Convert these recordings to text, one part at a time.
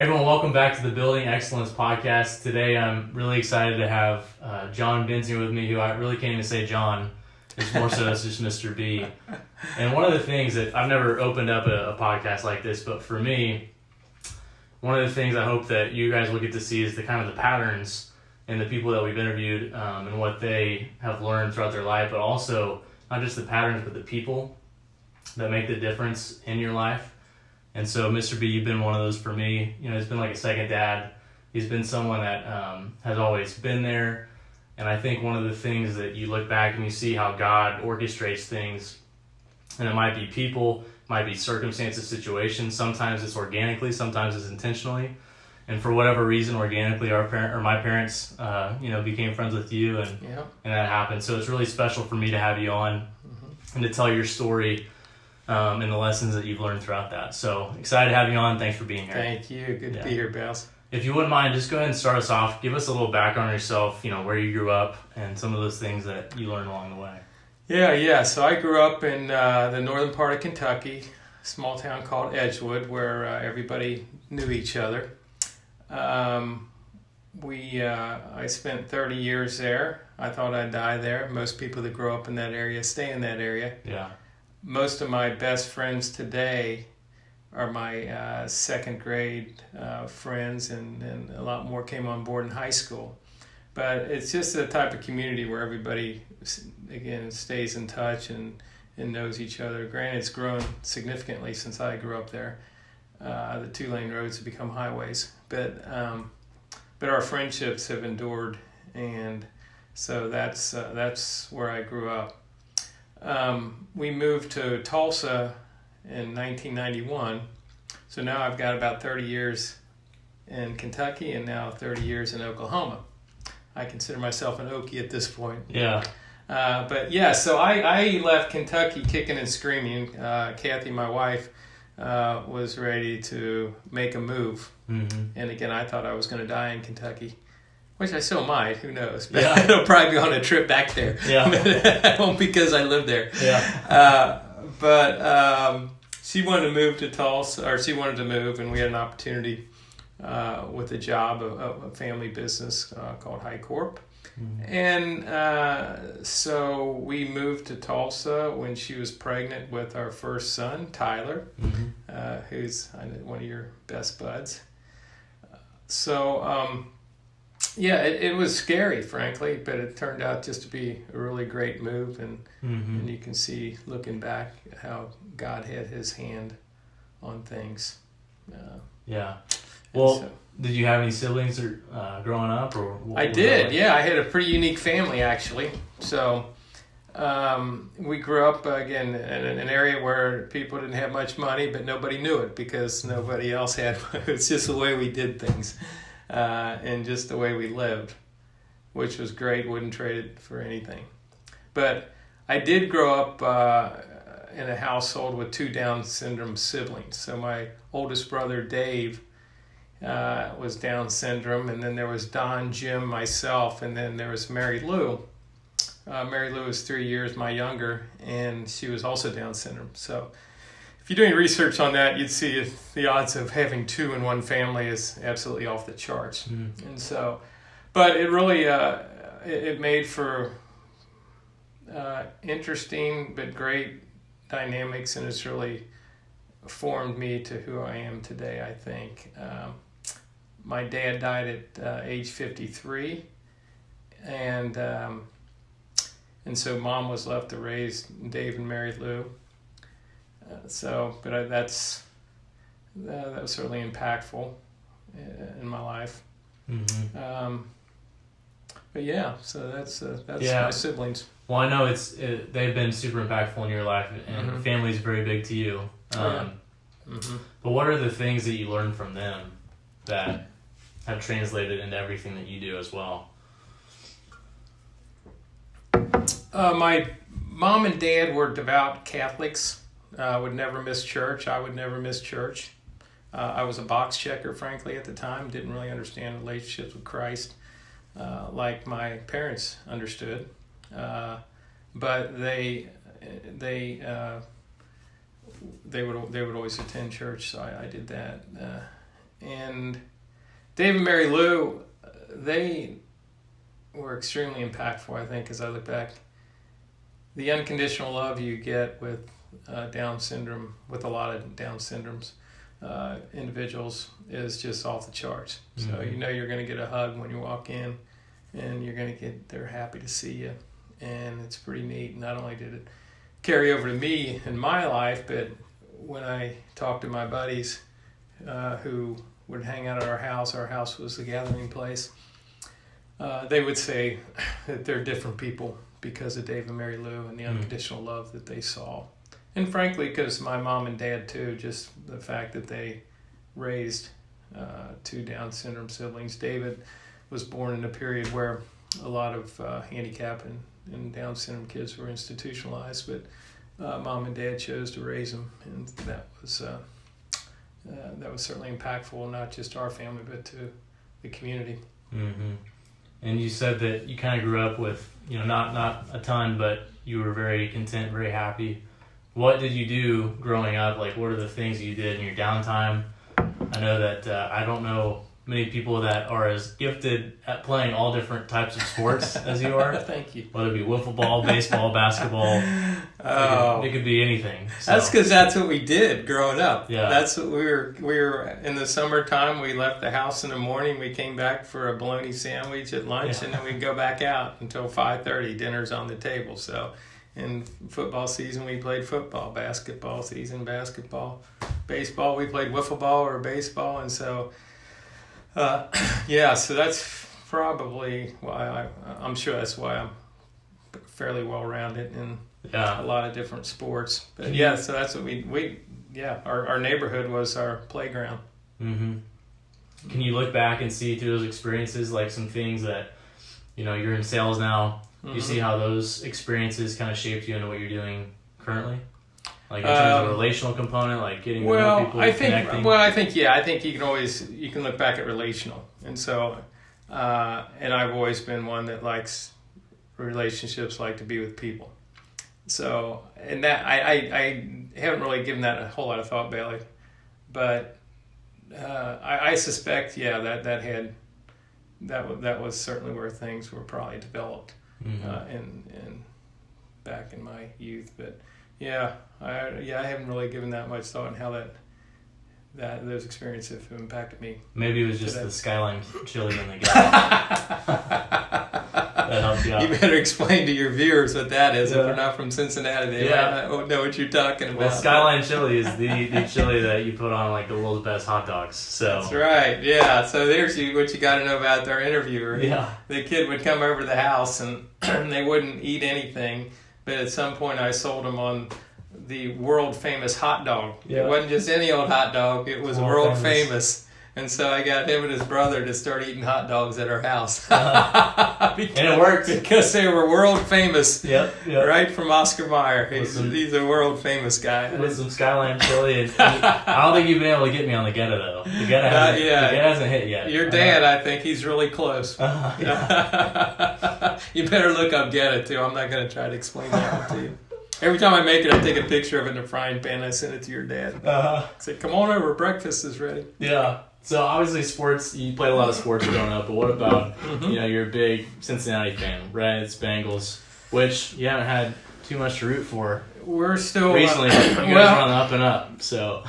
Everyone, welcome back to the Building Excellence Podcast. Today, I'm really excited to have John Benzinger with me, who I really can't even say John. It's more so it's just Mr. B. And one of the things that I've never opened up a podcast like this, but for me, one of the things I hope that you guys will get to see is the kind of the patterns in the people that we've interviewed and what they have learned throughout their life, but also not just the patterns, but the people that make the difference in your life. And so, Mr. B, you've been one of those for me. You know, he's been like a second dad. He's been someone that has always been there. And I think one of the things that you look back and you see how God orchestrates things, and it might be people, it might be circumstances, situations. Sometimes it's organically, sometimes it's intentionally. And for whatever reason, organically, my parents, became friends with you, and that happened. So it's really special for me to have you on and to tell your story. And the lessons that you've learned throughout that. So excited to have you on. Thanks for being here. Thank you. Good to be here, Bess. If you wouldn't mind, just go ahead and start us off. Give us a little background on yourself, where you grew up and some of those things that you learned along the way. Yeah. So I grew up in the northern part of Kentucky, a small town called Edgewood, where everybody knew each other. I spent 30 years there. I thought I'd die there. Most people that grow up in that area stay in that area. Yeah. Most of my best friends today are my second grade friends, and a lot more came on board in high school. But it's just a type of community where everybody, again, stays in touch and knows each other. Granted, it's grown significantly since I grew up there. The 2-lane roads have become highways. But our friendships have endured, and so that's where I grew up. We moved to Tulsa in 1991, so now I've got about 30 years in Kentucky and now 30 years in Oklahoma. I consider myself an Okie at this point. Yeah. So I left Kentucky kicking and screaming. Kathy, my wife, was ready to make a move. Mm-hmm. And again, I thought I was going to die in Kentucky. Which I still might, who knows? But I'll probably be on a trip back there. Yeah. Won't because I live there. Yeah. But she wanted to move to Tulsa, or she wanted to move, and we had an opportunity with a job, a family business called HiCORP. Mm-hmm. And so we moved to Tulsa when she was pregnant with our first son, Tyler, who's one of your best buds. It was scary, frankly, but it turned out just to be a really great move, and you can see, looking back, how God had his hand on things. Well, did you have any siblings growing up? I did, yeah. I had a pretty unique family, actually. So we grew up, again, in an area where people didn't have much money, but nobody knew it because nobody else had. It's just the way we did things. And just the way we lived, which was great, wouldn't trade it for anything. But I did grow up in a household with 2 Down syndrome siblings. So my oldest brother, Dave, was Down syndrome, and then there was Don, Jim, myself, and then there was Mary Lou. Mary Lou was 3 years my younger, and she was also Down syndrome. So if you're doing research on that, you'd see the odds of having 2 in one family is absolutely off the charts. And so, but it really, it made for interesting but great dynamics, and it's really formed me to who I am today, I think. My dad died at age 53, and so Mom was left to raise Dave and Mary Lou. That was certainly impactful in my life. Mm-hmm. So that's my siblings. Well, I know they've been super impactful in your life, and family's very big to you. But what are the things that you learned from them that have translated into everything that you do as well? My mom and dad were devout Catholics. Would never miss church. I would never miss church. I was a box checker, frankly, at the time. Didn't really understand relationships with Christ like my parents understood. But they would always attend church, so I did that. And Dave and Mary Lou, they were extremely impactful, I think, as I look back. The unconditional love you get with Down syndrome, with a lot of Down syndromes, individuals, is just off the charts. Mm-hmm. So you know you're going to get a hug when you walk in, and you're going to get, they're happy to see you. And it's pretty neat. Not only did it carry over to me in my life, but when I talked to my buddies who would hang out at our house was the gathering place, they would say that they're different people because of Dave and Mary Lou and the unconditional love that they saw. And frankly, because my mom and dad too, just the fact that they raised two Down syndrome siblings. David was born in a period where a lot of handicap and Down syndrome kids were institutionalized, but mom and dad chose to raise him, and that was certainly impactful, not just our family, but to the community. Mm-hmm. And you said that you kind of grew up with, not a ton, but you were very content, very happy. What did you do growing up? Like, what are the things you did in your downtime? I know that I don't know many people that are as gifted at playing all different types of sports as you are. Thank you. Whether it be wiffle ball, baseball, basketball, it could be anything. So. That's because that's what we did growing up. Yeah. That's what we were in the summertime. We left the house in the morning. We came back for a bologna sandwich at lunch, and then we'd go back out until 5:30. Dinner's on the table. So in football season, we played football. Basketball season, basketball. Baseball, we played wiffle ball or baseball. And so, so that's probably why I'm sure that's why I'm fairly well-rounded in a lot of different sports. But so that's what our neighborhood was our playground. Mm-hmm. Can you look back and see through those experiences, like some things that, you're in sales now, you see how those experiences kind of shaped you into what you're doing currently? Like in terms of relational component, like getting to know people, connecting? I think you can look back at relational. And so, and I've always been one that likes relationships, like to be with people. So, and that, I haven't really given that a whole lot of thought, Bailey. But I suspect, that was certainly where things were probably developed in back in my youth. But I haven't really given that much thought on how that those experiences have impacted me. Maybe it was just the Skyline chili in the that helped you out. You better explain to your viewers what that is. If they're not from Cincinnati, they might know what you're talking about. Well, Skyline chili is the chili that you put on like the world's best hot dogs. So that's right. Yeah. So there's what you got to know about our interviewer. Yeah. The kid would come over to the house and they wouldn't eat anything, but at some point I sold them on the world famous hot dog. Yeah. It wasn't just any old hot dog. It was world famous. And so I got him and his brother to start eating hot dogs at our house. And it worked. Because they were world famous. Yep. Right from Oscar Mayer. He's a world famous guy. With some Skyline chili. And I don't think you've been able to get me on the Geta, though. The Geta hasn't hit yet. Your dad, I think, he's really close. Yeah. You better look up Geta, too. I'm not going to try to explain that one to you. Every time I make it, I take a picture of it in a frying pan and I send it to your dad. Say, come on over, breakfast is ready. Yeah. So obviously sports, you played a lot of sports growing up, but what about, you're a big Cincinnati fan, Reds, Bengals, which you haven't had too much to root for. We're still... Recently, you guys are on the up and up, so...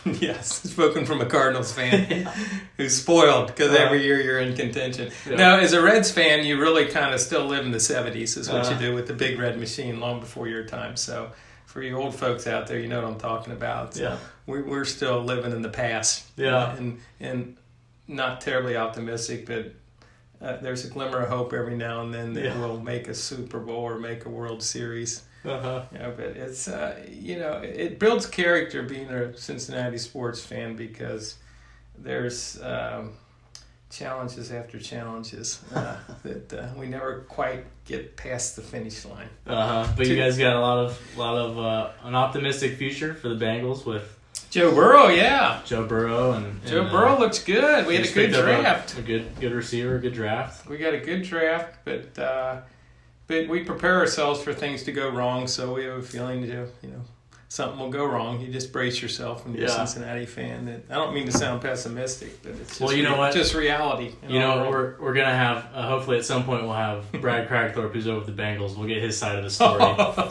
Yes, spoken from a Cardinals fan who's spoiled because every year you're in contention. Yeah. Now, as a Reds fan, you really kind of still live in the 70s is what you do with the Big Red Machine long before your time. So for you old folks out there, you know what I'm talking about. So we're still living in the past. Yeah. And not terribly optimistic, but there's a glimmer of hope every now and then that we'll make a Super Bowl or make a World Series. But it's it builds character being a Cincinnati sports fan because there's challenges after challenges that we never quite get past the finish line. But you guys got a lot of an optimistic future for the Bengals with Joe Burrow. Yeah, Joe Burrow and Joe Burrow looks good. We had a good draft, a good receiver, a good draft. We got a good draft, but we prepare ourselves for things to go wrong, so we have a feeling to something will go wrong. You just brace yourself when you're a Cincinnati fan. I don't mean to sound pessimistic, but it's just, just reality. We're going to have, hopefully at some point we'll have Brad Cragthorpe, who's over the Bengals. We'll get his side of the story.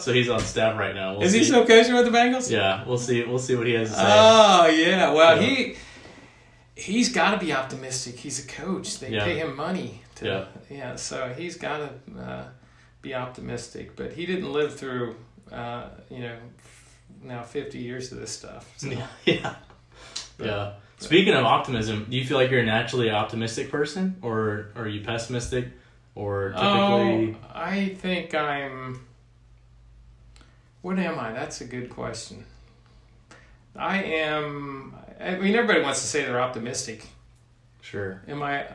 So he's on staff right now. Is he still coaching with the Bengals? Yeah, we'll see what he has to say. Oh, yeah. Well, he's got to be optimistic. He's a coach. They pay him money. So he's got to be optimistic. But he didn't live through, now 50 years of this stuff. So. Yeah. Speaking of optimism, do you feel like you're a naturally optimistic person, or are you pessimistic, or typically? I think I'm. What am I? That's a good question. I am. I mean, everybody wants to say they're optimistic. Sure. Am I?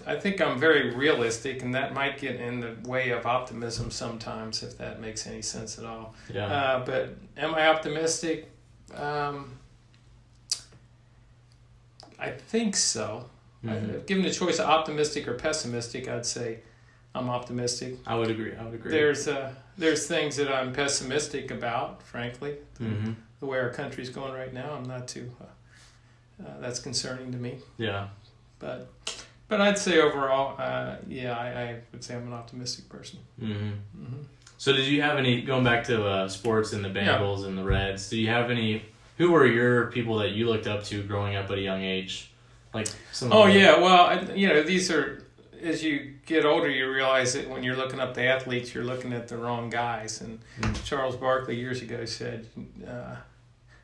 I think I'm very realistic, and that might get in the way of optimism sometimes, if that makes any sense at all. Yeah. But am I optimistic? I think so. Mm-hmm. Given the choice of optimistic or pessimistic, I'd say I'm optimistic. I would agree. There's things that I'm pessimistic about, frankly. Mm-hmm. The way our country's going right now, I'm not too. That's concerning to me. Yeah. But I'd say overall, I would say I'm an optimistic person. Mm-hmm. Mm-hmm. So did you have any, going back to sports and the Bengals and the Reds, do you have any, who were your people that you looked up to growing up at a young age? Like these are, as you get older, you realize that when you're looking up the athletes, you're looking at the wrong guys. And Charles Barkley years ago said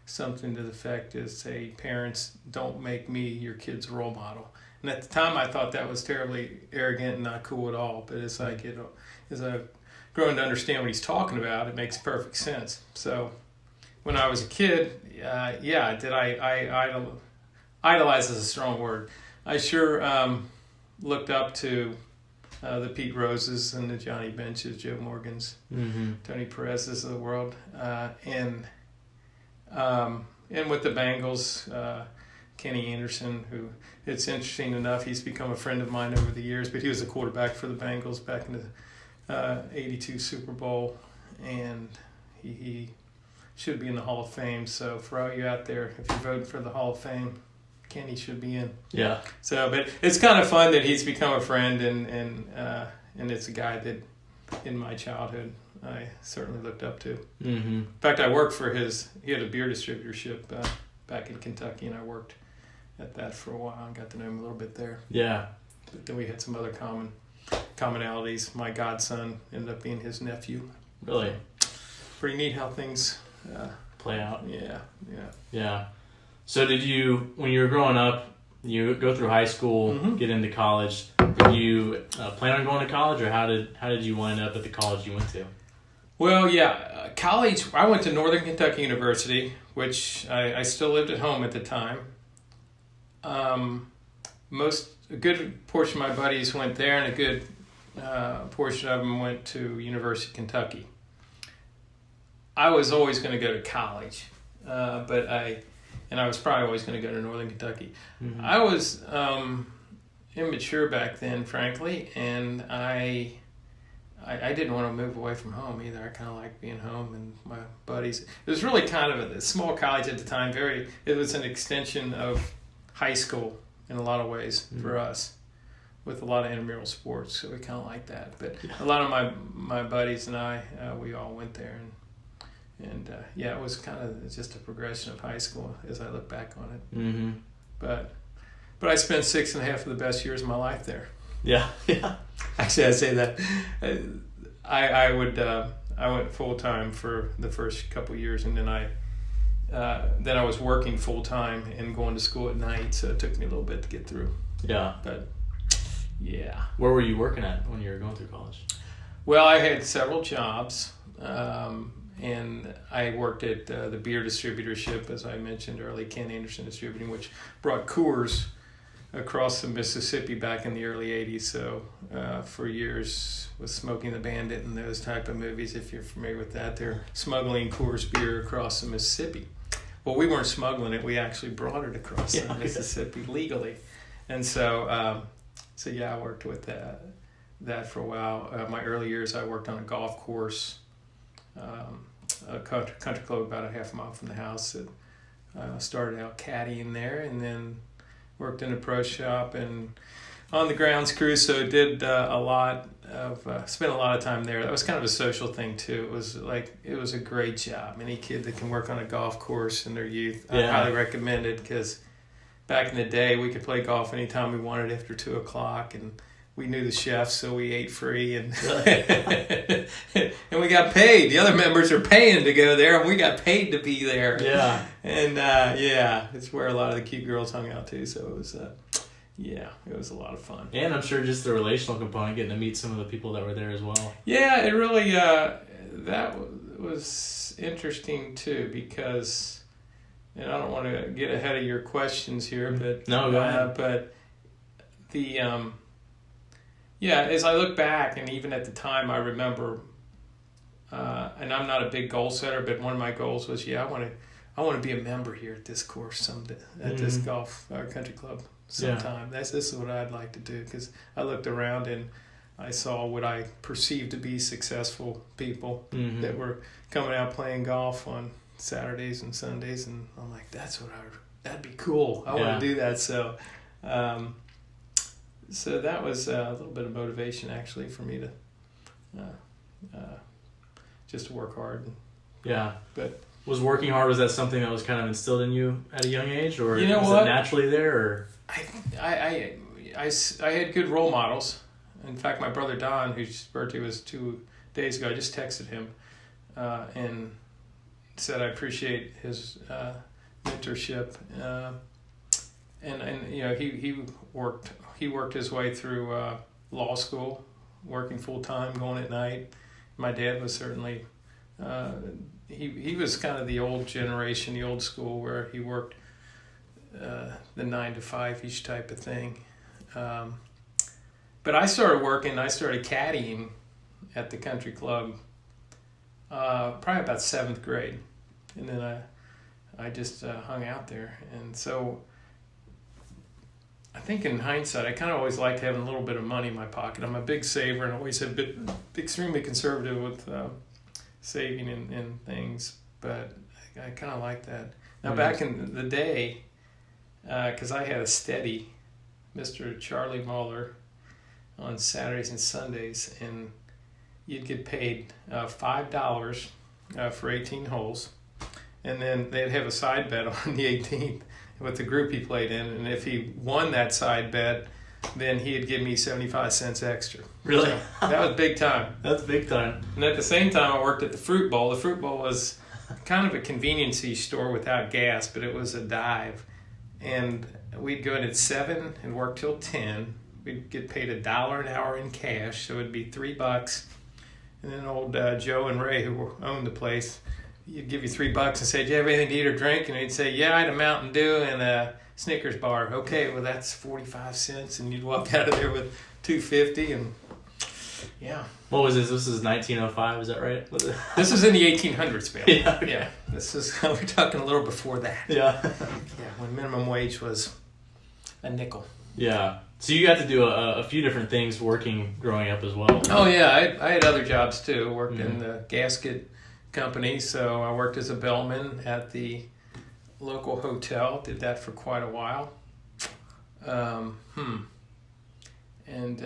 something to the effect is, say, parents, don't make me your kid's role model. And at the time, I thought that was terribly arrogant and not cool at all. But it's like, as I've grown to understand what he's talking about, it makes perfect sense. So when I was a kid, did I idolize is a strong word. I sure looked up to the Pete Roses and the Johnny Benches, Joe Morgans, Tony Perez's of the world, and with the Bengals, Kenny Anderson, who, it's interesting enough, he's become a friend of mine over the years, but he was a quarterback for the Bengals back in the 82 Super Bowl, and he should be in the Hall of Fame. So for all you out there, if you're voting for the Hall of Fame, Kenny should be in. Yeah. So, but it's kind of fun that he's become a friend, and it's a guy that in my childhood I certainly looked up to. Mm-hmm. In fact, I worked for he had a beer distributorship back in Kentucky, and I worked at that for a while and got to know him a little bit there. Yeah. But then we had some other commonalities. My godson ended up being his nephew. Really? Pretty neat how things play out. Yeah. So did you, when you were growing up, you go through high school, get into college, did you plan on going to college, or how did you wind up at the college you went to? Well, college, I went to Northern Kentucky University, which I still lived at home at the time. A good portion of my buddies went there, and a good portion of them went to University of Kentucky. I was always going to go to college, but I was probably always going to go to Northern Kentucky. Mm-hmm. I was immature back then, frankly, and I didn't want to move away from home either. I kind of liked being home and my buddies. It was really kind of a small college at the time. It was an extension of high school in a lot of ways for us, with a lot of intramural sports. So we kind of liked that. But a lot of my buddies and I, we all went there, and it was kind of just a progression of high school as I look back on it. Mm-hmm. But I spent 6.5 of the best years of my life there. Yeah. Actually, I say that I went full time for the first couple of years, and then I was working full time and going to school at night, so it took me a little bit to get through. Yeah. But yeah. Where were you working at when you were going through college? Well, I had several jobs, and I worked at the beer distributorship, as I mentioned earlier, Ken Anderson Distributing, which brought Coors across the Mississippi back in the early 80s. So for years with Smoking the Bandit and those type of movies, if you're familiar with that, they're smuggling Coors beer across the Mississippi. Well, we weren't smuggling it. We actually brought it across the Mississippi legally. And so, I worked with that for a while. My early years, I worked on a golf course. a country club about a half mile from the house. That started out caddying there, and then worked in a pro shop and on the grounds crew. So did spent a lot of time there. That was kind of a social thing too. It was a great job. Any kid that can work on a golf course in their youth, I highly recommend it, because back in the day we could play golf anytime we wanted after 2:00, and we knew the chefs, so we ate free, and and we got paid. The other members are paying to go there, and we got paid to be there. Yeah. And it's where a lot of the cute girls hung out too. So it was it was a lot of fun. And I'm sure just the relational component, getting to meet some of the people that were there as well. Yeah, it really that was interesting too, because, and I don't want to get ahead of your questions here, but no, go ahead. But the as I look back, and even at the time, I remember, and I'm not a big goal setter, but one of my goals was, I want to be a member here at this course someday, at this golf country club sometime. This is what I'd like to do, because I looked around and I saw what I perceived to be successful people that were coming out playing golf on Saturdays and Sundays, and I'm like, that'd be cool. I want to do that. So. So that was a little bit of motivation, actually, for me to just to work hard. Yeah. But was working hard, was that something that was kind of instilled in you at a young age, or was it naturally there? Or I had good role models. In fact, my brother Don, whose birthday was 2 days ago, I just texted him and said I appreciate his mentorship. And he worked his way through law school, working full time, going at night. My dad was certainly he was kind of the old generation, the old school, where he worked the 9 to 5 each type of thing. But I started caddying at the country club probably about 7th grade, and then I just hung out there. And so I think in hindsight, I kind of always liked having a little bit of money in my pocket. I'm a big saver and always have been extremely conservative with saving and things, but I kind of like that. Now, back in the day, because I had a steady, Mr. Charlie Muller, on Saturdays and Sundays, and you'd get paid $5 for 18 holes, and then they'd have a side bet on the 18th with the group he played in, and if he won that side bet, then he'd give me 75 cents extra. Really? So that was big time. That's big time. And at the same time, I worked at the Fruit Bowl. The Fruit Bowl was kind of a convenience-y store without gas, but it was a dive. And we'd go in at 7 and work till 10. We'd get paid $1 an hour in cash, so it'd be $3. And then old Joe and Ray, who owned the place, you'd give you $3 and say, "Do you have anything to eat or drink?" And he'd say, "Yeah, I had a Mountain Dew and a Snickers bar." "Okay, well that's 45 cents," and you'd walk out of there with $2.50, and yeah. What was this? This is 1905, is that right? This is in the 1800s, man. Yeah, okay. Yeah. This is we're talking a little before that. Yeah. When minimum wage was a nickel. Yeah. So you got to do a few different things growing up as well. Oh yeah, I had other jobs too. I worked in the gasket company, so I worked as a bellman at the local hotel. Did that for quite a while. And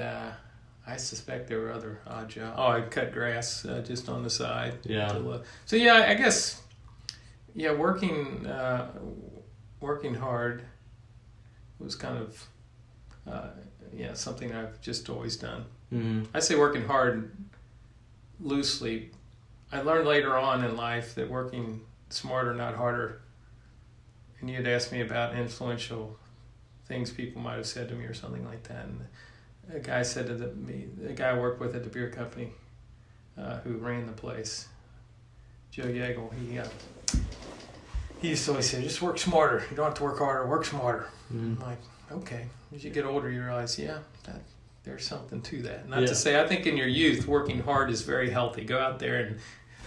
I suspect there were other odd jobs. Oh, I cut grass just on the side. Yeah. So yeah, I guess working hard was kind of something I've just always done. Mm-hmm. I say working hard loosely. I learned later on in life that working smarter, not harder. And you had asked me about influential things people might have said to me or something like that. And a guy said to me, the guy I worked with at the beer company, who ran the place, Joe Yeagle, he used to always say, "Just work smarter. You don't have to work harder. Work smarter." Mm-hmm. I'm like, okay. As you get older, you realize, there's something to that. Not to say, I think in your youth, working hard is very healthy. Go out there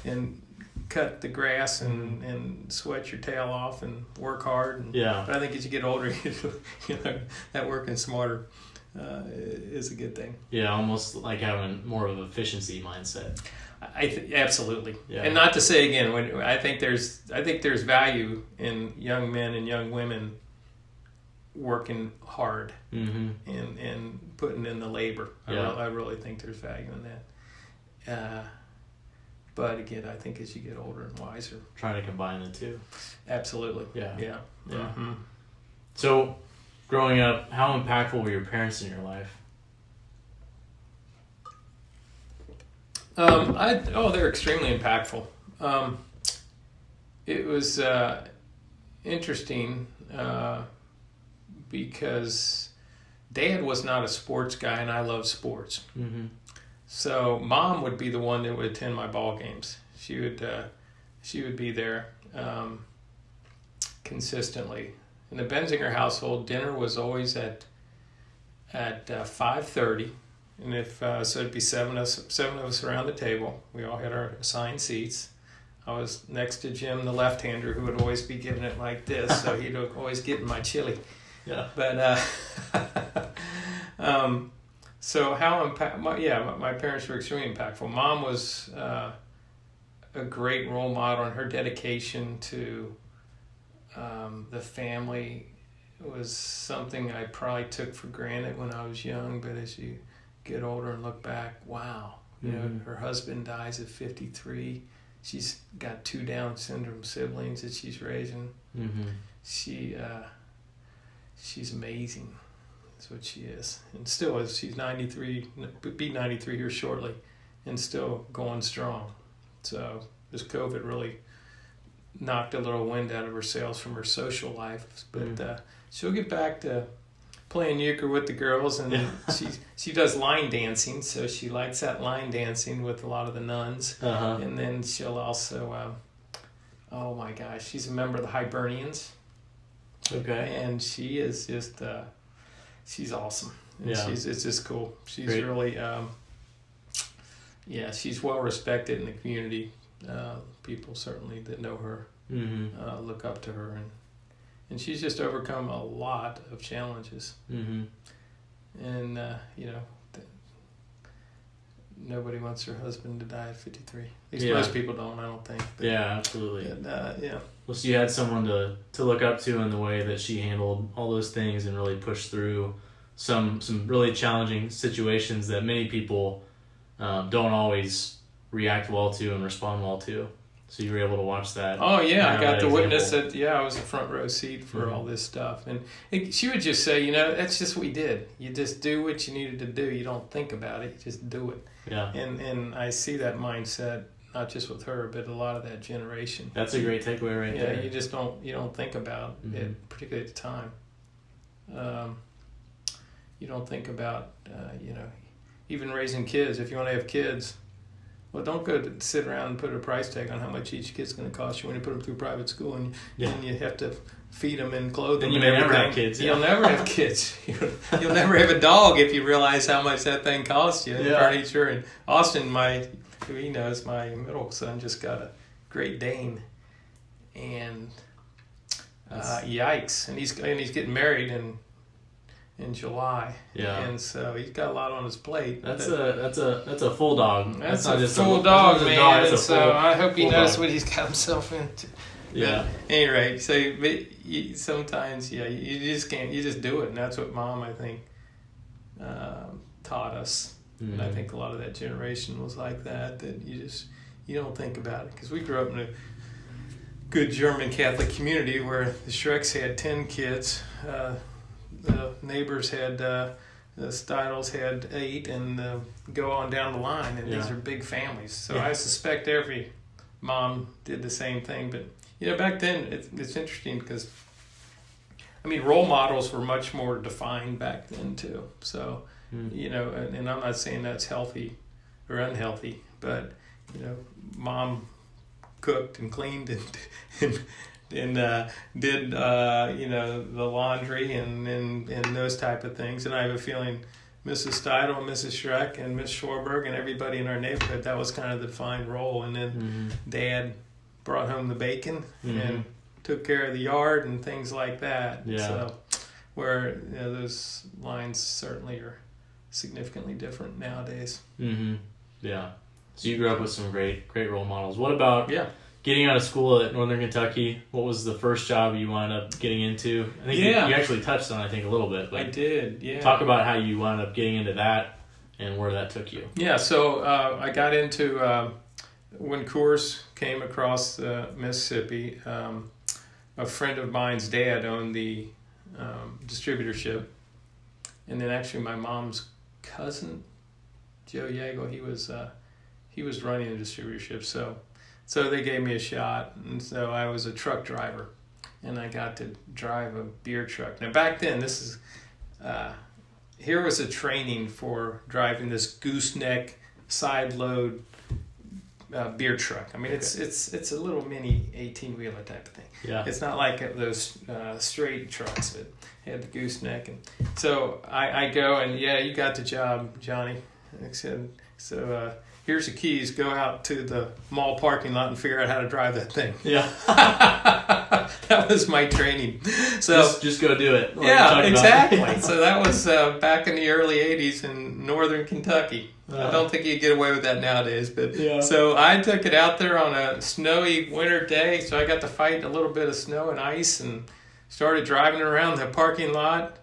and cut the grass and sweat your tail off and work hard. But I think as you get older, that working smarter is a good thing. Yeah, almost like having more of an efficiency mindset. Absolutely. Yeah. And not to say again, I think there's value in young men and young women working hard and putting in the labor. I really think there's value in that. But again, I think as you get older and wiser, trying to combine the two. Absolutely. Yeah. Mm-hmm. So, growing up, how impactful were your parents in your life? They're extremely impactful. It was interesting because Dad was not a sports guy, and I love sports. Mm-hmm. So Mom would be the one that would attend my ball games. She would be there consistently. In the Benzinger household, dinner was always at 5:30. And so it'd be seven of us around the table. We all had our assigned seats. I was next to Jim, the left-hander, who would always be giving it like this, so he'd always get in my chili. Yeah. But so my parents were extremely impactful. Mom was a great role model, and her dedication to the family was something I probably took for granted when I was young, but as you get older and look back, wow. You know, her husband dies at 53. She's got 2 Down syndrome siblings that she's raising. Mm-hmm. She's amazing. That's what she is. And still is. She's 93, be 93 here shortly, and still going strong. So this COVID really knocked a little wind out of her sails from her social life. But she'll get back to playing euchre with the girls, and she does line dancing, so she likes that line dancing with a lot of the nuns. And then she'll also, oh my gosh, she's a member of the Hibernians. Okay. And she is just, she's awesome. And yeah. It's just cool. She's Great. Really, she's well respected in the community. People certainly that know her look up to her, and she's just overcome a lot of challenges. Mm-hmm. And, nobody wants her husband to die at 53. At least most people don't, I don't think. But, absolutely. But, Well, so you had someone to look up to in the way that she handled all those things and really pushed through some really challenging situations that many people don't always react well to and respond well to. So you were able to watch that. Oh, yeah. I got to witness it. Yeah, I was a front row seat for all this stuff. And she would just say, that's just what we did. You just do what you needed to do. You don't think about it. You just do it. Yeah. And I see that mindset, not just with her, but a lot of that generation. That's a great takeaway right there. Yeah, you just don't think about it, particularly at the time. You don't think about, even raising kids. If you want to have kids, well, don't go to sit around and put a price tag on how much each kid's going to cost you when you put them through private school, and you have to feed them and clothe them. And you may never have kids. You'll never have kids. You'll never have a dog if you realize how much that thing costs you. Yeah. Furniture. And Austin, who he knows, my middle son just got a Great Dane, and yikes! And he's getting married in July. Yeah. And so he's got a lot on his plate. That's a full dog. That's not a just full dog, man. Dog. And so I hope he knows what he's got himself into. Yeah. But anyway, so sometimes, you just can't. You just do it, and that's what Mom, I think, taught us. Mm-hmm. And I think a lot of that generation was like that. That you don't think about it, because we grew up in a good German Catholic community where the Shreks had 10 kids. The neighbors had, the Steidels had 8, and go on down the line, and these are big families. So I suspect every mom did the same thing. But, back then, it's interesting because, role models were much more defined back then, too. So, and I'm not saying that's healthy or unhealthy, but, Mom cooked and cleaned and did the laundry and those type of things. And I have a feeling Mrs. Steidel, Mrs. Schreck, and Miss Schwarberg, and everybody in our neighborhood, that was kind of the defined role. And then Dad brought home the bacon and took care of the yard and things like that. Yeah. So where those lines certainly are significantly different nowadays. Mm-hmm. Yeah. So you grew up with some great role models. What about Yeah. getting out of school at Northern Kentucky? What was the first job you wound up getting into? I think you actually touched on, I think, a little bit. But I did, yeah. Talk about how you wound up getting into that and where that took you. Yeah, so I got into, when Coors came across Mississippi, a friend of mine's dad owned the distributorship. And then actually my mom's cousin, Joe Yeagle, he was running the distributorship. So they gave me a shot, and so I was a truck driver, and I got to drive a beer truck. Now back then, here was a training for driving this gooseneck side load beer truck. I mean, it's a little mini 18-wheeler type of thing. Yeah. It's not like those straight trucks that had the gooseneck. And so I go, and you got the job, Johnny. I said, so here's the keys. Go out to the mall parking lot and figure out how to drive that thing. Yeah. That was my training. So just go do it. Yeah, exactly. So that was back in the early 80s in Northern Kentucky. I don't think you get away with that nowadays. But So I took it out there on a snowy winter day. So I got to fight a little bit of snow and ice and started driving around the parking lot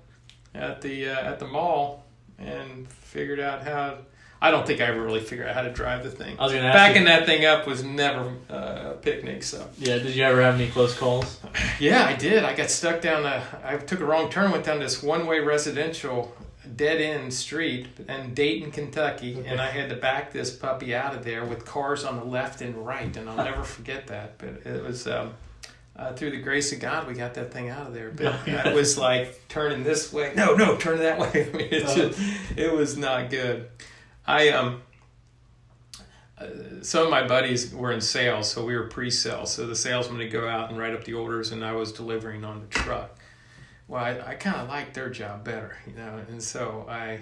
at the mall and figured out how. I don't think I ever really figured out how to drive the thing. I was gonna ask Backing that thing up was never a picnic. So yeah, did you ever have any close calls? Yeah, I did. I got stuck down I took a wrong turn, went down this one-way residential dead-end street in Dayton, Kentucky, and I had to back this puppy out of there with cars on the left and right, and I'll never forget that. But it was through the grace of God, we got that thing out of there. But it was like turning this way. No, turn that way. I mean, it was not good. Some of my buddies were in sales, so we were pre-sales. So the salesman would go out and write up the orders, and I was delivering on the truck. Well, I kind of liked their job better, and so I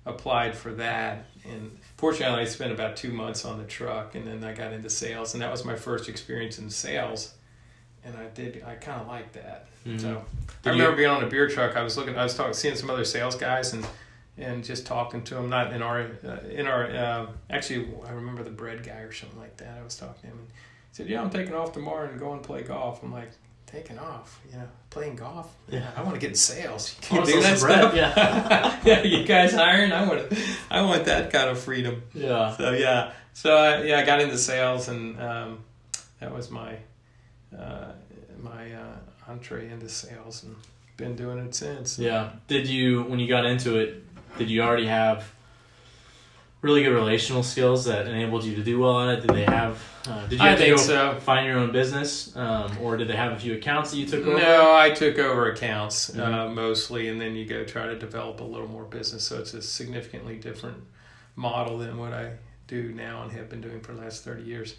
applied for that. And fortunately, I spent about 2 months on the truck, and then I got into sales, and that was my first experience in sales. And I kind of liked that. Mm-hmm. So I remember being on a beer truck. I was seeing some other sales guys and just talking to him, not in our actually, I remember the bread guy or something like that. I was talking to him and he said, I'm taking off tomorrow and going to play golf. I'm like, taking off, playing golf? Yeah, I want to get in sales. You can do that stuff? Yeah. You guys hiring? I want that kind of freedom. Yeah. So I got into sales, and that was my entree into sales, and been doing it since. Yeah. When you got into it, did you already have really good relational skills that enabled you to do well on it? Did they have? Did you have to go find your own business, or did they have a few accounts that you took over? No, I took over accounts mostly, and then you go try to develop a little more business. So it's a significantly different model than what I do now and have been doing for the last 30 years.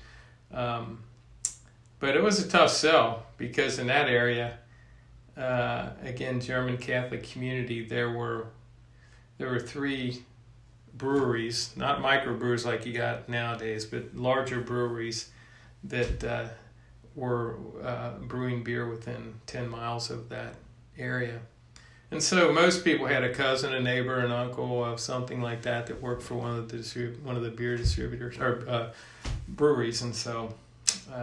But it was a tough sell because in that area, again, German Catholic community, there were 3 breweries, not microbrews like you got nowadays, but larger breweries that were brewing beer within 10 miles of that area. And so most people had a cousin, a neighbor, an uncle, something like that worked for one of the beer distributors or breweries. And so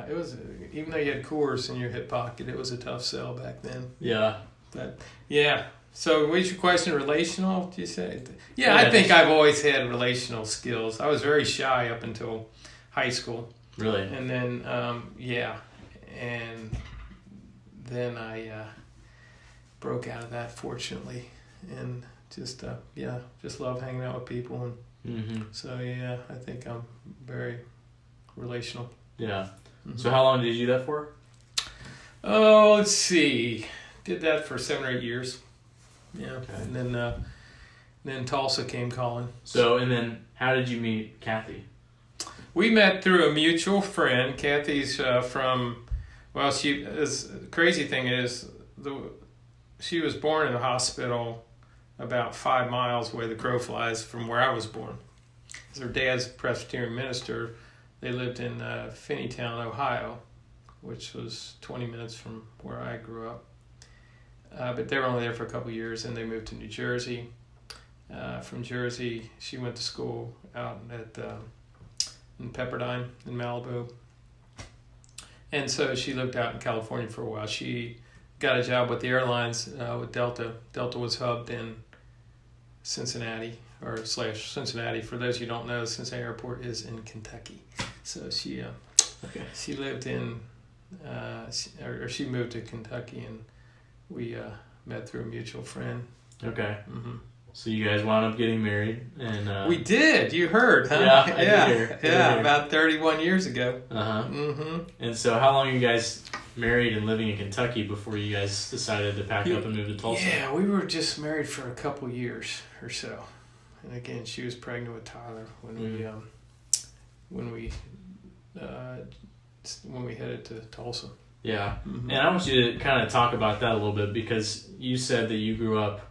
it was, even though you had Coors in your hip pocket, it was a tough sell back then. Yeah. But yeah. So what's your question, relational, do you say? Yeah, I think I've always had relational skills. I was very shy up until high school. Really? And then, and then I broke out of that, fortunately, and just love hanging out with people. And so, I think I'm very relational. Yeah. Mm-hmm. So how long did you do that for? Oh, let's see. Did that for 7 or 8 years. Yeah, okay. And then Tulsa came calling. So, and then how did you meet Kathy? We met through a mutual friend. Kathy's from, crazy thing is, she was born in a hospital about 5 miles away the crow flies from where I was born. Her dad's a Presbyterian minister. They lived in Finneytown, Ohio, which was 20 minutes from where I grew up. But they were only there for a couple of years, and they moved to New Jersey. from Jersey. She went to school out at in Pepperdine in Malibu. And so she lived out in California for a while. She got a job with the airlines with Delta. Delta was hubbed in Cincinnati, or slash Cincinnati. For those who don't know, Cincinnati Airport is in Kentucky. So she lived in, she moved to Kentucky, and we met through a mutual friend. Okay. Mm-hmm. So you guys wound up getting married, and we did. You heard, huh? Yeah, I did hear. About 31 years ago. Mm-hmm. And so, how long you guys married and living in Kentucky before you guys decided to pack up and move to Tulsa? Yeah, we were just married for a couple years or so, and again, she was pregnant with Tyler when we headed to Tulsa. Yeah, mm-hmm. And I want you to kind of talk about that a little bit, because you said that you grew up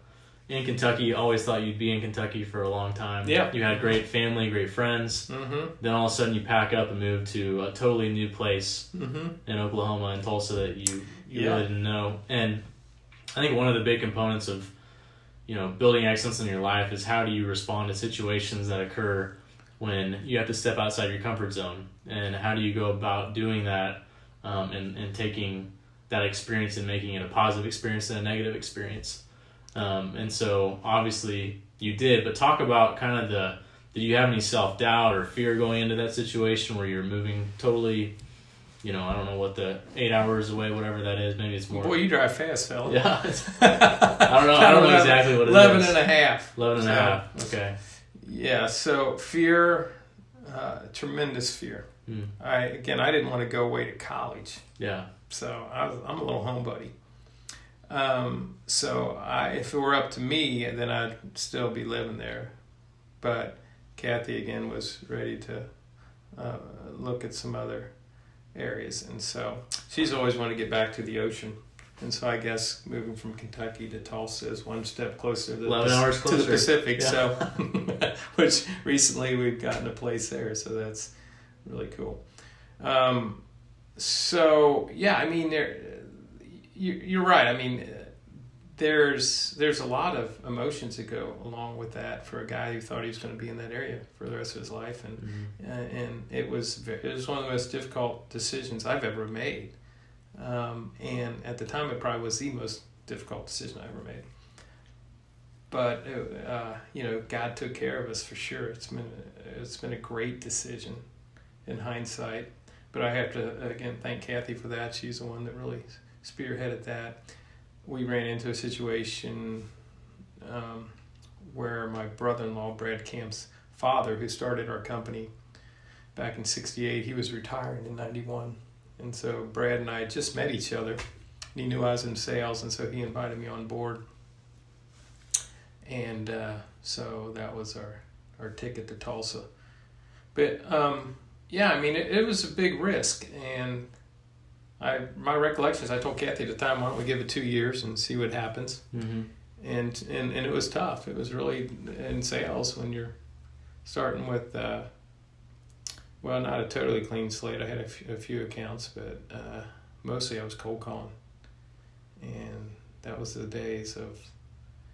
in Kentucky, always thought you'd be in Kentucky for a long time. Yeah. You had great family, great friends. Mm-hmm. Then all of a sudden you pack up and move to a totally new place Mm-hmm. in Oklahoma and Tulsa that you Yeah. really didn't know. And I think one of the big components of, building excellence in your life is how do you respond to situations that occur when you have to step outside your comfort zone, and how do you go about doing that and taking that experience and making it a positive experience and a negative experience. And so obviously you did, but talk about kind of did you have any self-doubt or fear going into that situation where you're moving totally, I don't know what 8 hours away, whatever that is, maybe it's more. Boy, you drive fast, fella. Yeah. I don't know exactly what it 11 is. 11 and a half. 11 and a half. Okay. Yeah. So fear, tremendous fear. I didn't want to go away to college. Yeah. So I'm a little homebody. If it were up to me, then I'd still be living there. But Kathy, again, was ready to look at some other areas. And so she's always wanted to get back to the ocean. And so I guess moving from Kentucky to Tulsa is one step closer to 11 hours closer to the Pacific. Yeah. So, which recently we've gotten a place there. So that's really cool. You're right. I mean, there's a lot of emotions that go along with that for a guy who thought he was going to be in that area for the rest of his life, and it was one of the most difficult decisions I've ever made, and at the time it probably was the most difficult decision I ever made. But God took care of us for sure. It's been a great decision in hindsight. But I have to again thank Kathy for that. She's the one that really spearheaded that. We ran into a situation where my brother-in-law, Brad Camp's father, who started our company back in '68, he was retiring in '91. And so Brad and I had just met each other. He knew I was in sales, and so he invited me on board. And so that was our ticket to Tulsa. But it was a big risk, and my recollection is I told Kathy at the time, why don't we give it 2 years and see what happens? Mm-hmm. And it was tough. It was really in sales when you're starting with, not a totally clean slate. I had a few accounts, but mostly I was cold calling. And that was the days of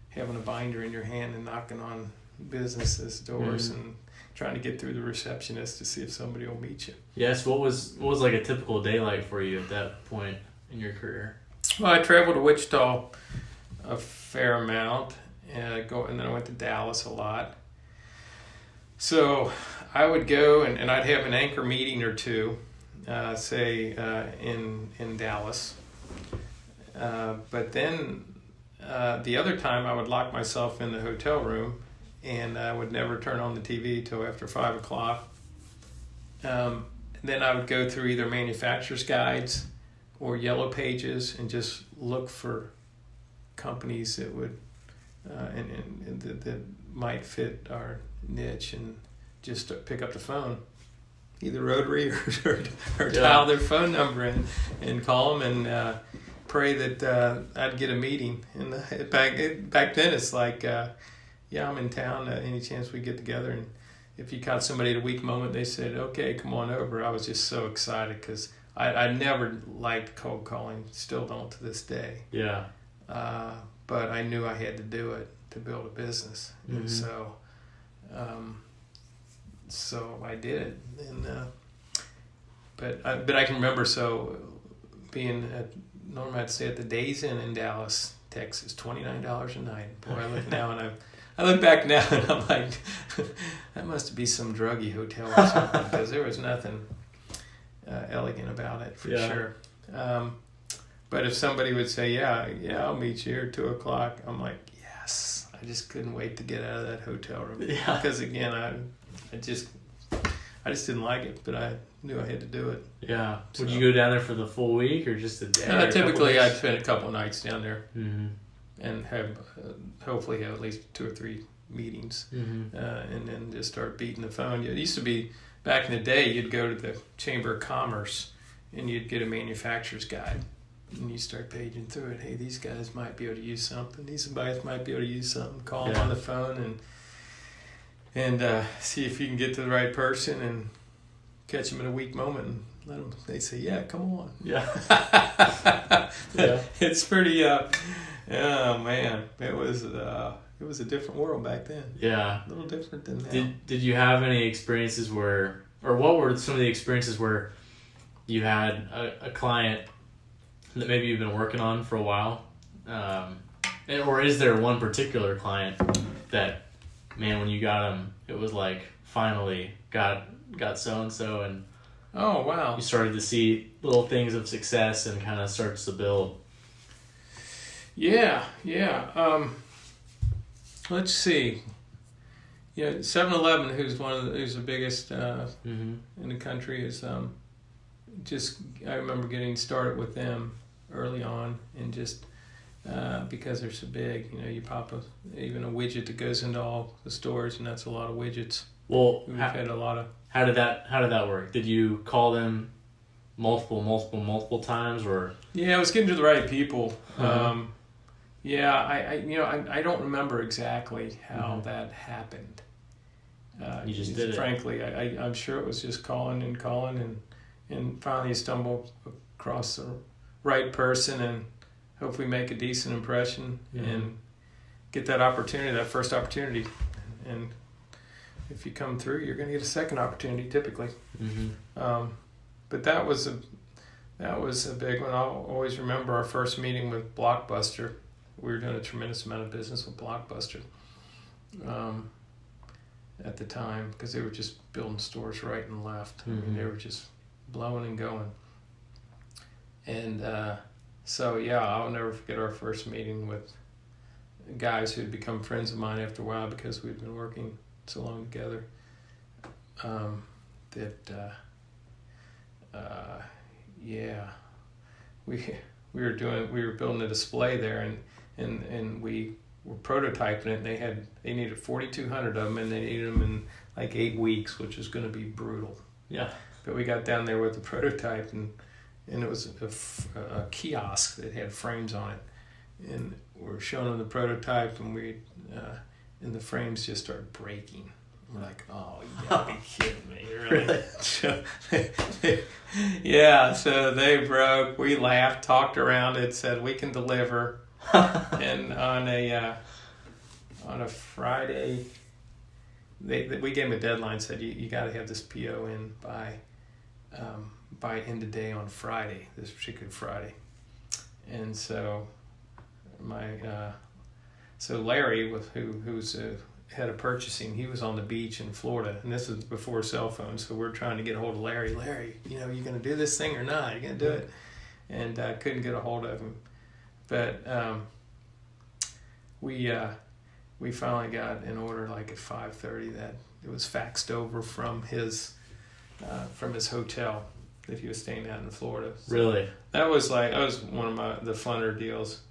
having a binder in your hand and knocking on businesses' doors and trying to get through the receptionist to see if somebody will meet you. Yes. What was like a typical day like for you at that point in your career? Well, I traveled to Wichita a fair amount, and then I went to Dallas a lot. So I would go and I'd have an anchor meeting or two, in Dallas. But then the other time I would lock myself in the hotel room, and I would never turn on the TV till after 5 o'clock. Then I would go through either manufacturer's guides or yellow pages and just look for companies that would that might fit our niche, and just pick up the phone, either rotary or dial their phone number in and call them and pray that I'd get a meeting. And back then it's like, I'm in town, any chance we get together? And if you caught somebody at a weak moment, they said, okay, come on over. I was just so excited because I never liked cold calling, still don't to this day. Yeah. but I knew I had to do it to build a business, and so I did it. And but I can remember being at normally I'd stay at the Days Inn in Dallas, Texas, $29 a night. Boy, I look now and I look back now and I'm like, that must be some druggy hotel or something, because there was nothing elegant about it for sure. But if somebody would say, yeah, I'll meet you here at 2:00, I'm like, yes. I just couldn't wait to get out of that hotel room. Yeah. Because again, I just didn't like it, but I knew I had to do it. Yeah. Would you go down there for the full week or just a day? Typically, I'd spend a couple of nights down there and have hopefully have at least 2 or 3 meetings, and then just start beating the phone. It used to be back in the day, you'd go to the Chamber of Commerce and you'd get a manufacturer's guide. And you start paging through it. Hey, these guys might be able to use something. These guys might be able to use something. Call them on the phone and see if you can get to the right person and catch them in a weak moment and let them. They say, "Yeah, come on." Yeah. It's pretty. Oh man, it was a different world back then. Yeah. A little different than now. Did you have any experiences or what were some of the experiences where you had a client that maybe you've been working on for a while, or is there one particular client that, man, when you got them, it was like finally got so and so, and oh wow, you started to see little things of success and kind of starts to build. Yeah. Let's see. 7-Eleven, who's the biggest in the country, is I remember getting started with them early on, and just because they're so big, you pop even a widget that goes into all the stores, and that's a lot of widgets. Well, we've had a lot of. How did that work? Did you call them multiple times, or? Yeah, I was getting to the right people. I don't remember exactly how that happened. You just did it. Frankly, I'm sure it was just calling, and finally you stumble across the right person and hopefully make a decent impression and get that first opportunity. And if you come through, you're going to get a second opportunity typically. But that was a big one. I'll always remember our first meeting with Blockbuster. We were doing a tremendous amount of business with Blockbuster at the time, because they were just building stores right and left. I mean, they were just blowing and going. And I'll never forget our first meeting with guys who had become friends of mine after a while because we'd been working so long together. We were building a display there, and we were prototyping it. And they needed 4,200 of them, and they needed them in like 8 weeks, which was going to be brutal. Yeah. But we got down there with the prototype, and it was a kiosk that had frames on it, and we're showing them the prototype, and and the frames just started breaking. We're like, oh, you gotta be kidding me, really? So they broke. We laughed, talked around it, said we can deliver, and on a Friday, we gave them a deadline. Said you got to have this PO in by end of day on Friday, this particular Friday. And so Larry, who's head of purchasing, he was on the beach in Florida, and this was before cell phones, so we're trying to get a hold of Larry. Larry, you going to do this thing or not? You going to do it? And I couldn't get a hold of him. But we finally got an order like at 5:30 that it was faxed over from his hotel that he was staying at in Florida. So really? That was one of the funner deals.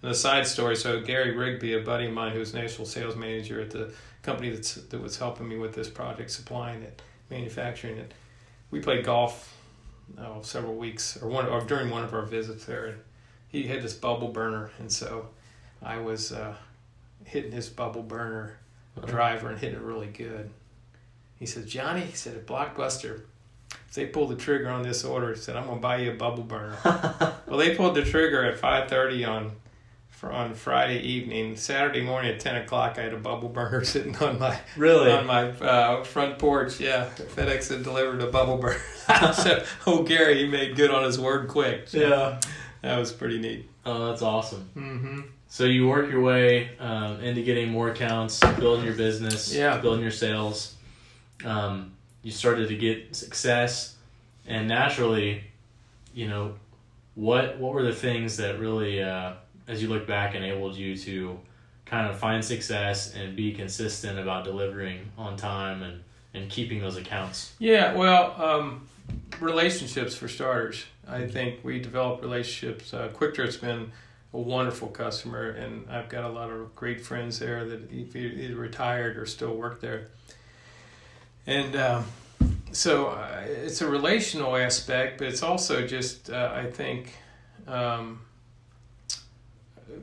And a side story, so Gary Rigby, a buddy of mine who was national sales manager at the company that was helping me with this project, supplying it, manufacturing it, we played golf several weeks, or during one of our visits there, and he had this bubble burner, and so I was hitting his bubble burner driver and hitting it really good. He said, Johnny, at Blockbuster, if they pull the trigger on this order, he said, I'm going to buy you a bubble burner. Well, they pulled the trigger at 5:30 on on Friday evening. Saturday morning at 10 o'clock, I had a bubble burner sitting on my front porch. Yeah, FedEx had delivered a bubble burner. So, Gary, he made good on his word quick. So Yeah. that was pretty neat. Oh, that's awesome. Mm-hmm. So you work your way into getting more accounts, building your business, building your sales. You started to get success, and naturally, what were the things that really, as you look back, enabled you to kind of find success and be consistent about delivering on time and keeping those accounts? Yeah, well, relationships for starters. I think we developed relationships. Quick Trip's been a wonderful customer, and I've got a lot of great friends there that either retired or still work there. And so it's a relational aspect, but it's also just, I think,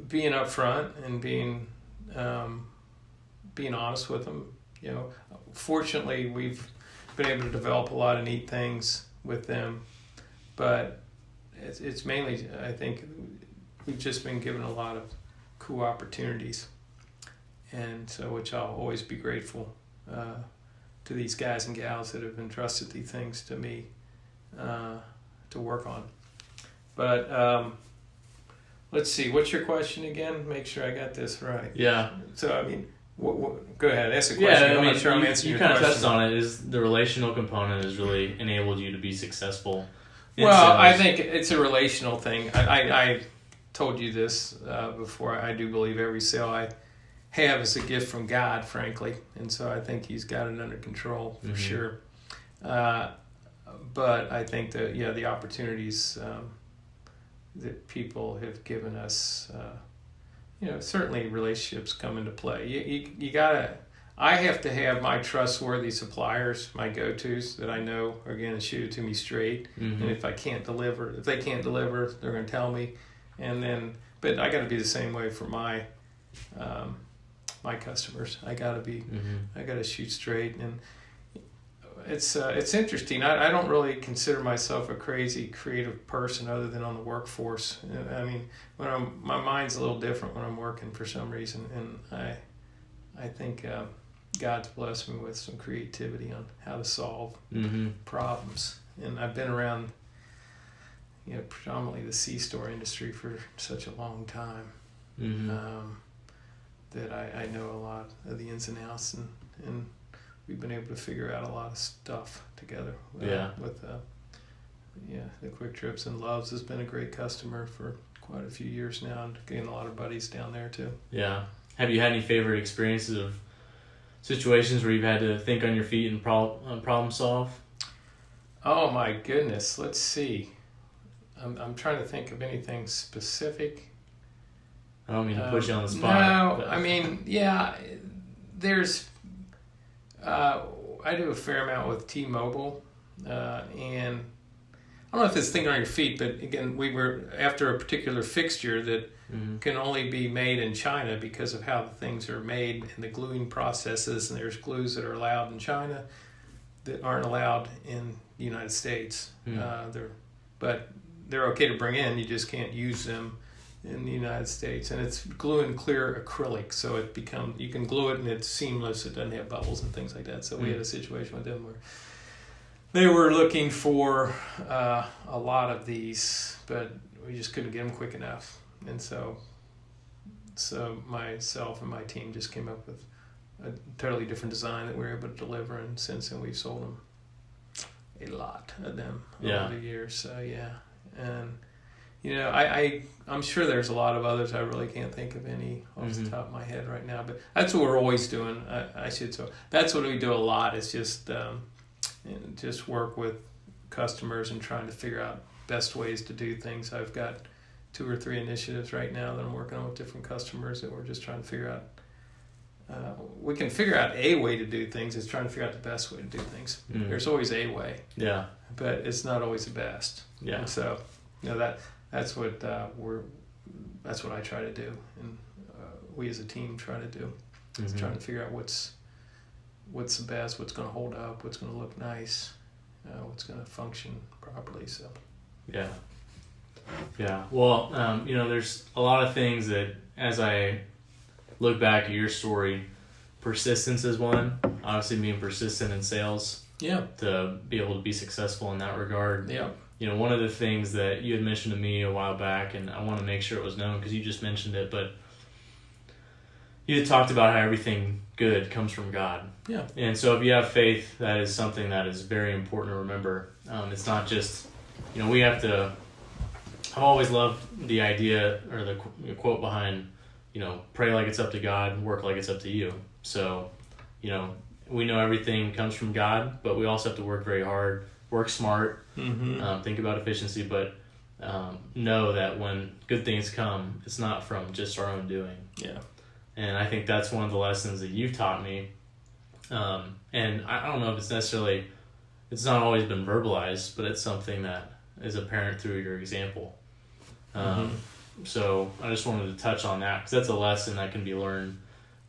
being upfront and being honest with them. Fortunately, we've been able to develop a lot of neat things with them, but it's mainly, I think, we've just been given a lot of cool opportunities, and so which I'll always be grateful to these guys and gals that have entrusted these things to me to work on. But let's see, what's your question again? Make sure I got this right. Yeah. So, I mean, go ahead, ask a question. Yeah, I'm not sure I'm answering your question. You kind of touched on it. Is the relational component has really enabled you to be successful in Well, sales. I think it's a relational thing. I told you this before. I do believe every sale I have is a gift from God, frankly, and so I think He's got it under control for sure. But I think that the opportunities that people have given us, certainly relationships come into play. You gotta. I have to have my trustworthy suppliers, my go-tos that I know are going to shoot it to me straight. And if they can't deliver, they're going to tell me. And then, but I got to be the same way for my customers. I got to shoot straight. And it's interesting. I don't really consider myself a crazy creative person other than on the workforce. I mean, my mind's a little different when I'm working for some reason, and I think God's blessed me with some creativity on how to solve problems. And I've been around, predominantly the C-store industry for such a long time that I know a lot of the ins and outs, and we've been able to figure out a lot of stuff together. With the Quick Trips, and Loves has been a great customer for quite a few years now, and getting a lot of buddies down there too. Yeah. Have you had any favorite experiences of situations where you've had to think on your feet and problem solve? Oh my goodness, let's see. I'm trying to think of anything specific. I don't mean to put you on the spot. No, but. I mean, there's. I do a fair amount with T-Mobile, and I don't know if it's thinking on your feet, but again, we were after a particular fixture that can only be made in China because of how the things are made and the gluing processes, and there's glues that are allowed in China that aren't allowed in the United States. But they're okay to bring in, you just can't use them in the United States. And it's glue and clear acrylic, so you can glue it and it's seamless, it doesn't have bubbles and things like that. So we had a situation with them where they were looking for a lot of these, but we just couldn't get them quick enough. And so myself and my team just came up with a totally different design that we were able to deliver, and since then we've sold them a lot of them over the years. So and I'm sure there's a lot of others. I really can't think of any off the top of my head right now, but that's what we're always doing. That's what we do a lot. Is just work with customers and trying to figure out best ways to do things. I've got 2 or 3 initiatives right now that I'm working on with different customers that we're just trying to figure out. We can figure out a way to do things. It's trying to figure out the best way to do things. There's always a way. Yeah. But it's not always the best. Yeah. And so, that's what that's what I try to do, and we as a team try to do. Is trying to figure out what's the best, what's going to hold up, what's going to look nice, what's going to function properly. So. Yeah. Yeah. Well, there's a lot of things that, as I look back at your story, persistence is one. Obviously, being persistent in sales. Yeah. To be able to be successful in that regard. Yeah. One of the things that you had mentioned to me a while back, and I want to make sure it was known because you just mentioned it, but you had talked about how everything good comes from God. Yeah. And so if you have faith, that is something that is very important to remember. It's not just, we have to, I've always loved the idea or the quote behind, pray like it's up to God, work like it's up to you. So, we know everything comes from God, but we also have to work very hard, work smart, think about efficiency, but know that when good things come, it's not from just our own doing. Yeah. And I think that's one of the lessons that you've taught me. And I don't know if it's not always been verbalized, but it's something that is apparent through your example. So I just wanted to touch on that because that's a lesson that can be learned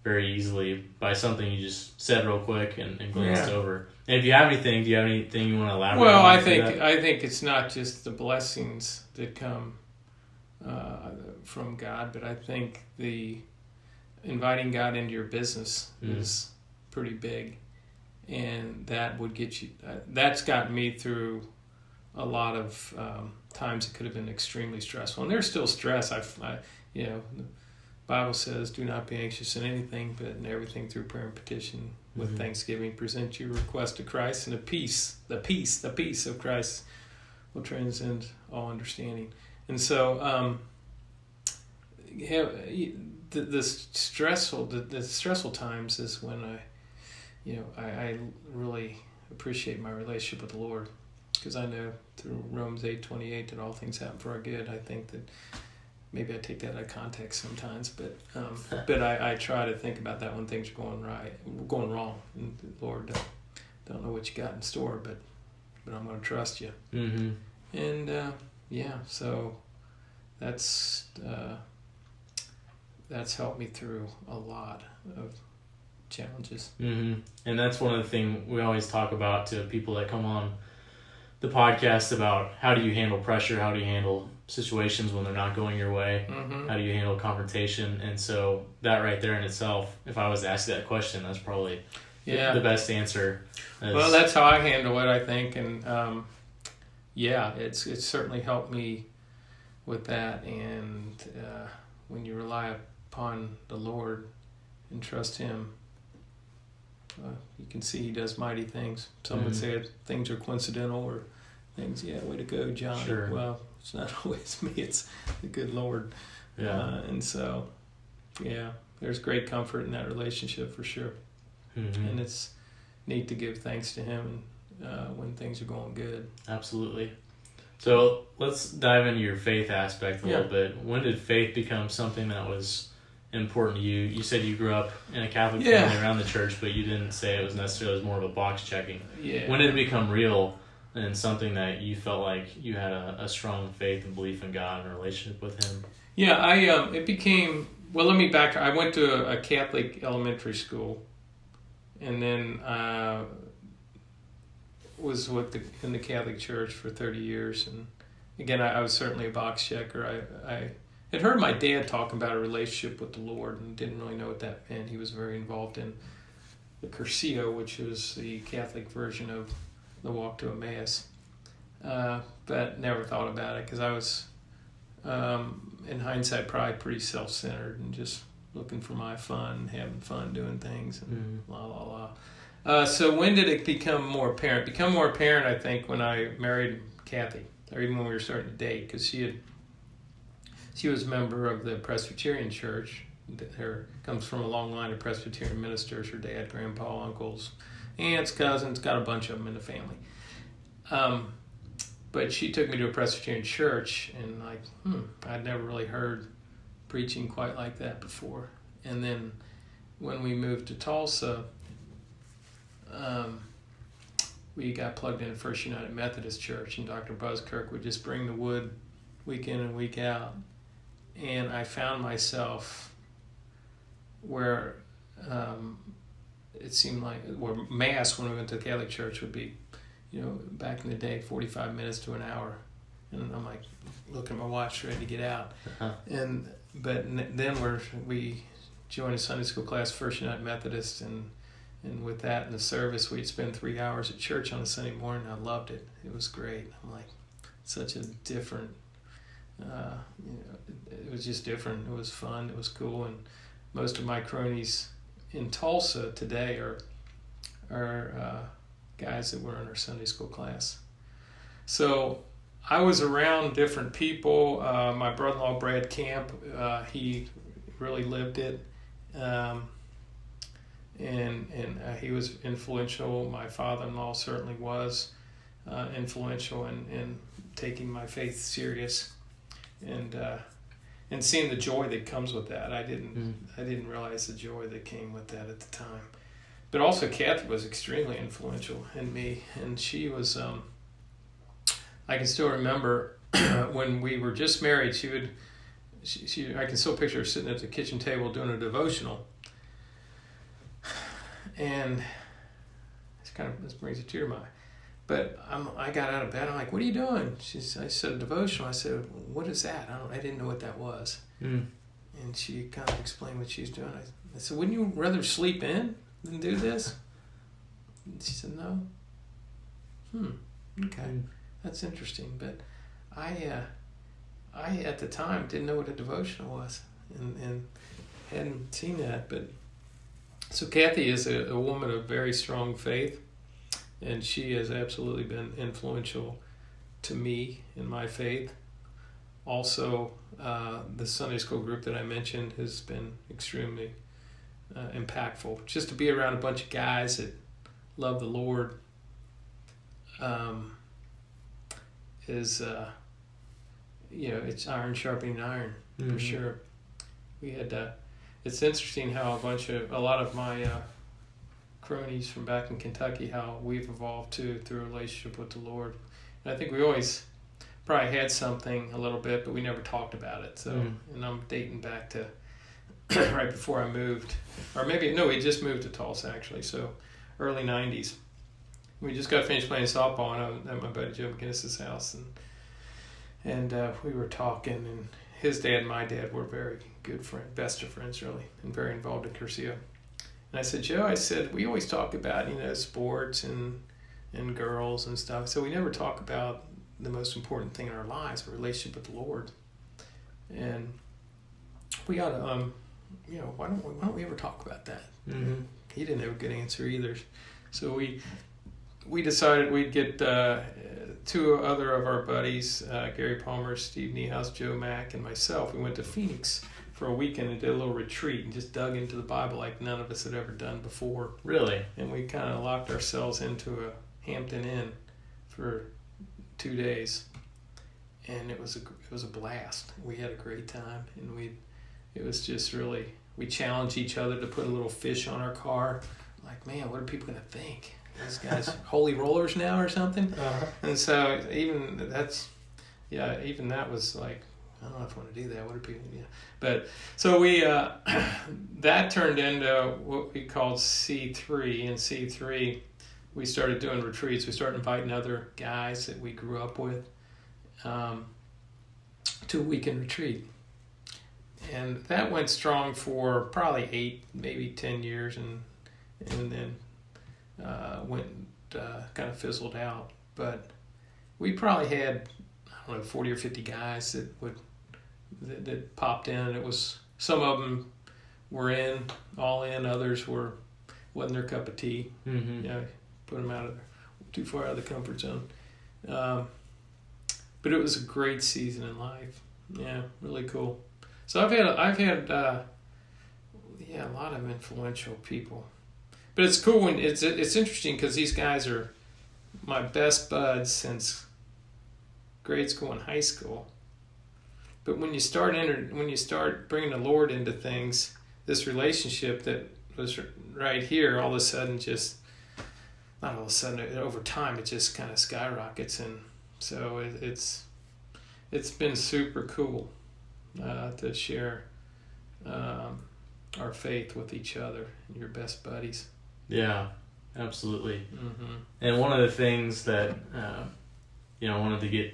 very easily by something you just said real quick and glanced over. And if you have anything, do you have anything you want to elaborate on? Well, I think it's not just the blessings that come from God, but I think the inviting God into your business is pretty big, and that would get you. That's gotten me through a lot of times it could have been extremely stressful, and there's still stress. The Bible says, "Do not be anxious in anything, but in everything through prayer and petition with thanksgiving, present your request to Christ, and the peace of Christ will transcend all understanding." And so, the stressful times is when I really appreciate my relationship with the Lord, because I know through Romans 8:28 that all things happen for our good. I think that maybe I take that out of context sometimes, but I try to think about that when things are going wrong, and Lord, don't know what you got in store, but I'm going to trust you. And so that's helped me through a lot of challenges. And that's one of the things we always talk about to people that come on the podcast about how do you handle pressure, how do you handle situations when they're not going your way, how do you handle confrontation. And so that right there in itself, if I was to ask that question, that's probably the best answer. Well, that's how I handle it, I think, and it's certainly helped me with that. And when you rely upon the Lord and trust Him, you can see He does mighty things. Some would say things are coincidental, or things, way to go, John. Sure. Well, it's not always me, it's the good Lord. And so, there's great comfort in that relationship for sure. And it's neat to give thanks to Him when things are going good. Absolutely. So let's dive into your faith aspect a little bit. When did faith become something that was important to you? You said you grew up in a Catholic family around the church, but you didn't say it was necessarily more of a box checking. When did it become real and something that you felt like you had a strong faith and belief in God and a relationship with Him? It became, well, let me back. I went to a Catholic elementary school, and then was in the Catholic Church for 30 years. And again, I was certainly a box checker. I had heard my dad talk about a relationship with the Lord and didn't really know what that meant. He was very involved in the Curcio, which is the Catholic version of the Walk to Emmaus, but never thought about it because I was, in hindsight, probably pretty self-centered and just looking for my fun, having fun doing things, and so when did it become more apparent? Become more apparent, I think, when I married Kathy, or even when we were starting to date, because she was a member of the Presbyterian Church. Her comes from a long line of Presbyterian ministers. Her dad, grandpa, uncles, aunts, cousins, got a bunch of them in the family. But she took me to a Presbyterian church, and I'd never really heard preaching quite like that before. And then when we moved to Tulsa, we got plugged into First United Methodist Church, and Dr. Buzzkirk would just bring the wood week in and week out. And I found myself where it seemed like, where Mass, when we went to the Catholic Church, would be, back in the day, 45 minutes to an hour. And I'm like, looking at my watch, ready to get out. Uh-huh. Then we joined a Sunday school class, First United Methodist, and with that in the service, we'd spend 3 hours at church on a Sunday morning. I loved it. It was great. I'm like, such a different, it was just different. It was fun. It was cool. And most of my cronies in Tulsa today are guys that were in our Sunday school class. So I was around different people. My brother-in-law, Brad Camp, he really lived it. And he was influential. My father-in-law certainly was influential in taking my faith serious, and seeing the joy that comes with that. I didn't realize the joy that came with that at the time. But also Kathy was extremely influential in me, and she was. I can still remember when we were just married. I can still picture her sitting at the kitchen table doing a devotional. And this brings a tear to my eye. But I got out of bed. I'm like, "What are you doing?" I said, "A devotional." I said, "What is that?" I didn't know what that was. And she kind of explained what she's doing. I said, "Wouldn't you rather sleep in than do this?" And she said, "No." Okay, that's interesting. But I at the time didn't know what a devotional was, and hadn't seen that. But so Kathy is a woman of very strong faith, and she has absolutely been influential to me in my faith. Also, the Sunday school group that I mentioned has been extremely impactful. Just to be around a bunch of guys that love the Lord is, it's iron sharpening iron, for sure. We had, it's interesting how a lot of my cronies from back in Kentucky, how we've evolved through a relationship with the Lord. And I think we always probably had something a little bit, but we never talked about it. So, and I'm dating back to right before I moved, or we just moved to Tulsa actually. So, early '90s. We just got finished playing softball, and I was at my buddy Joe McGinnis's house, and we were talking, and his dad and my dad were very good friends, best of friends really, and very involved in Curcio. And I said, "Joe," we always talk about, sports and girls and stuff. So we never talk about the most important thing in our lives, a relationship with the Lord. And we ought to, why don't we ever talk about that? Mm-hmm. He didn't have a good answer either. So we decided we'd get two other of our buddies, Gary Palmer, Steve Niehaus, Joe Mack, and myself. We went to Phoenix for a weekend and did a little retreat and just dug into the Bible like none of us had ever done before. Really? And we kind of locked ourselves into a Hampton Inn for 2 days, and it was a blast. We had a great time, and it was just really, we challenged each other to put a little fish on our car. Like, man, what are people gonna think? These guys holy rollers now or something? Uh-huh. And so even that was like, I don't know if I want to do that. What are people? Yeah. But so we that turned into what we called C3. And C3, we started doing retreats. We started inviting other guys that we grew up with to a weekend retreat, and that went strong for probably 8, maybe 10 years, and then went kind of fizzled out. But we probably had, I don't know, 40 or 50 guys that popped in. It was, some of them were all in, others wasn't their cup of tea. Mm-hmm. Put them too far out of the comfort zone. But it was a great season in life. Yeah, really cool. So I've had a lot of influential people. But it's cool when it's interesting because these guys are my best buds since grade school and high school. But when you start bringing the Lord into things, this relationship that was right here, all of a sudden over time it just kind of skyrockets, and so it's been super cool to share our faith with each other, your best buddies. Yeah, absolutely. Mm-hmm. And one of the things that I wanted to get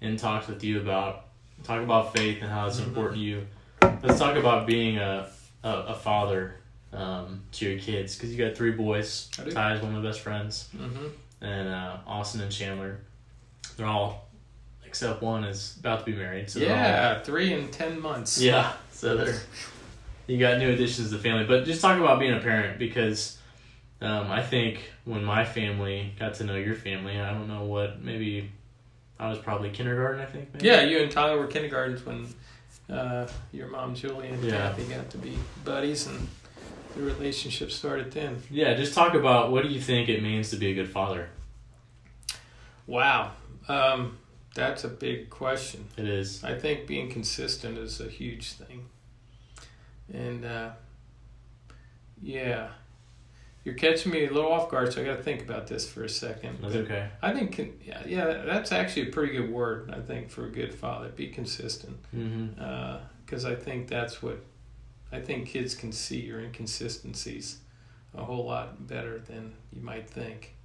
and talked with you about faith and how it's important to you. Let's talk about being a father to your kids, because you got 3 boys. Ty is one of my best friends, and Austin and Chandler. They're all, except one, is about to be married. So 3 and 10 months. Yeah, so you got new additions to the family. But just talk about being a parent, because I think when my family got to know your family, I don't know what, maybe I was probably kindergarten, I think. Maybe. Yeah, you and Tyler were kindergartens when your mom, Julie, and Kathy got to be buddies, and the relationship started then. Yeah, just talk about, what do you think it means to be a good father? Wow. That's a big question. It is. I think being consistent is a huge thing. And, you're catching me a little off guard, so I got to think about this for a second. That's okay. I think, that's actually a pretty good word, I think, for a good father. Be consistent. Because I think I think kids can see your inconsistencies a whole lot better than you might think.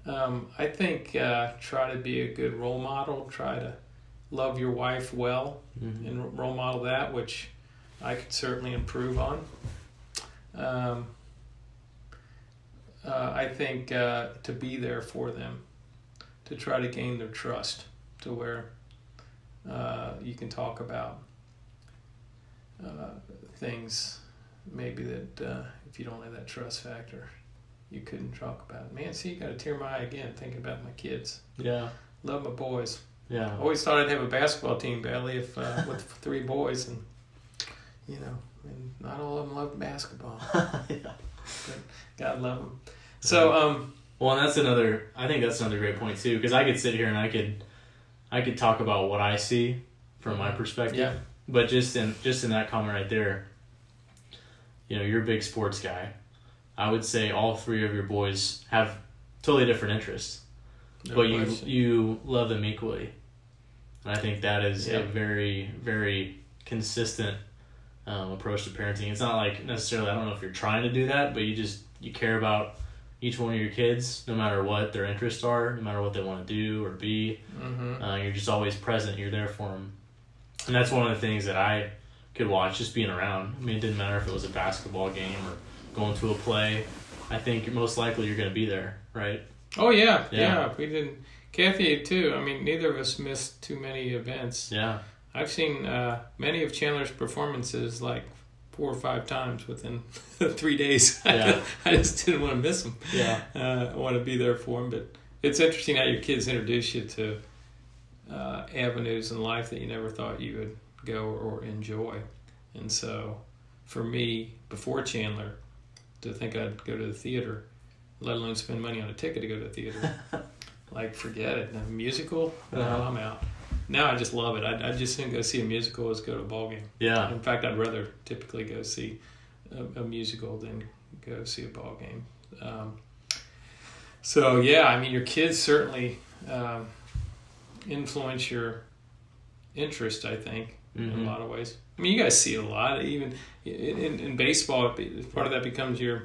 I think try to be a good role model. Try to love your wife well and role model that, which I could certainly improve on. I think to be there for them, to try to gain their trust, to where you can talk about things maybe that if you don't have that trust factor, you couldn't talk about. Man, see, you got a tear in my eye again thinking about my kids. Yeah. Love my boys. Yeah. I always thought I'd have a basketball team badly if with 3 boys, and and not all of them love basketball. Yeah. But God love them. So well, and I think that's another great point too, because I could sit here and I could talk about what I see from my perspective. Yeah. But just in that comment right there, you're a big sports guy. I would say all 3 of your boys have totally different interests, but you love them equally. And I think that is a very, very consistent approach to parenting. It's not like necessarily, I don't know if you're trying to do that, but you care about each one of your kids, no matter what their interests are, no matter what they want to do or be. You're just always present. You're there for them. And that's one of the things that I could watch, just being around. I mean, it didn't matter if it was a basketball game or going to a play. I think most likely you're going to be there, right? Oh, yeah. We didn't. Kathy, too. I mean, neither of us missed too many events. Yeah. I've seen many of Chandler's performances like 4 or 5 times within 3 days. Yeah. I just didn't want to miss them. Yeah. I want to be there for them. But it's interesting how your kids introduce you to avenues in life that you never thought you would go or enjoy. And so for me, before Chandler, to think I'd go to the theater, let alone spend money on a ticket to go to the theater, like, forget it. A musical? No, I'm out. Now I just love it. I'd just soon go see a musical as go to a ball game. Yeah. In fact, I'd rather typically go see a musical than go see a ball game. So, I mean, your kids certainly influence your interest, I think, in a lot of ways. I mean, you guys see it a lot. Even in baseball, part of that becomes your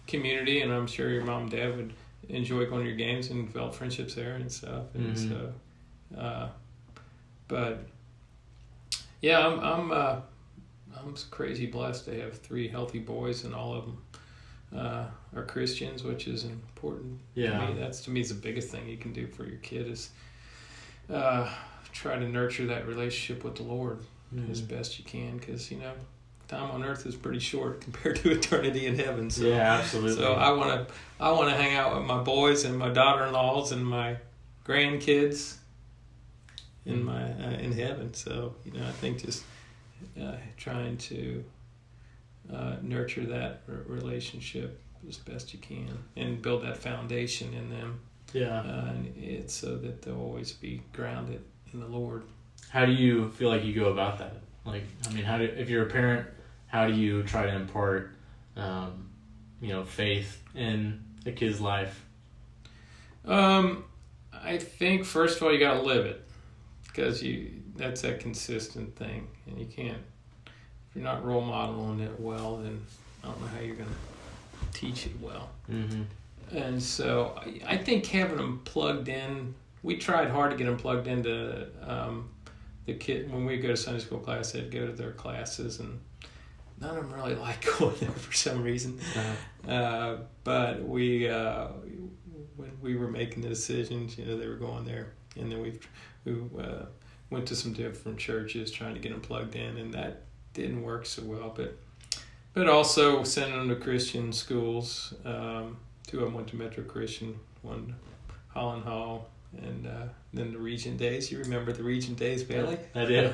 community, and I'm sure your mom and dad would enjoy going to your games and develop friendships there and stuff. And so, but yeah, I'm crazy blessed to have 3 healthy boys, and all of them are Christians, which is important to me. That's, to me, is the biggest thing you can do for your kid is try to nurture that relationship with the Lord as best you can, because time on earth is pretty short compared to eternity in heaven. So, yeah, absolutely. So I want to hang out with my boys and my daughter-in-laws and my grandkids in heaven. So I think just trying to nurture that relationship as best you can and build that foundation in them. Yeah. And it's so that they'll always be grounded in the Lord. How do you feel like you go about that? Like, I mean, if you're a parent, how do you try to impart, faith in a kid's life? I think first of all you got to live it, because that's a consistent thing, and you can't. If you're not role modeling it well, then I don't know how you're going to teach it well. And so I think having them plugged in we tried hard to get them plugged into the kid. When we go to Sunday school class, they'd go to their classes, and none of them really liked going there for some reason. But we, when we were making the decisions, they were going there, and then we went to some different churches trying to get them plugged in, and that didn't work so well. But also sending them to Christian schools. 2 of them went to Metro Christian, one Holland Hall, and then the Region Days. You remember the Region Days, Bailey? I do.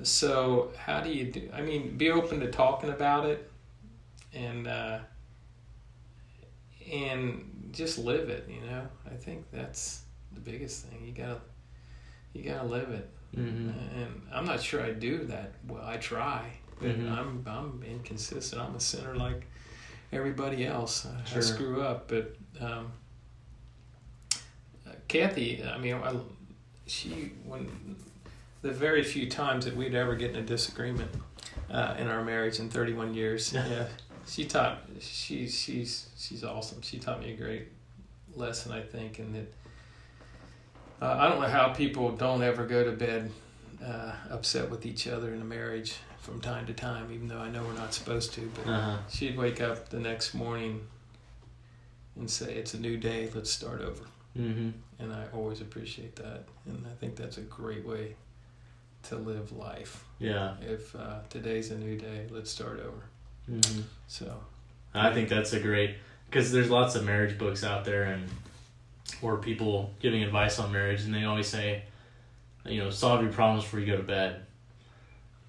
So how do you do? I mean, be open to talking about it, and just live it. I think that's the biggest thing. You gotta live it. Mm-hmm. And I'm not sure I do that well. I try, but I'm inconsistent. I'm a sinner like everybody else. I screw up, but Kathy, when the very few times that we'd ever get in a disagreement in our marriage in 31 years, she's awesome. She taught me a great lesson, I think, and that I don't know how people don't ever go to bed upset with each other in a marriage from time to time, even though I know we're not supposed to. But she'd wake up the next morning and say, "It's a new day, let's start over." Mm-hmm. And I always appreciate that. And I think that's a great way to live life. Yeah. If today's a new day, let's start over. Mm-hmm. So I think that's a great, because there's lots of marriage books out there or people giving advice on marriage, and they always say, solve your problems before you go to bed.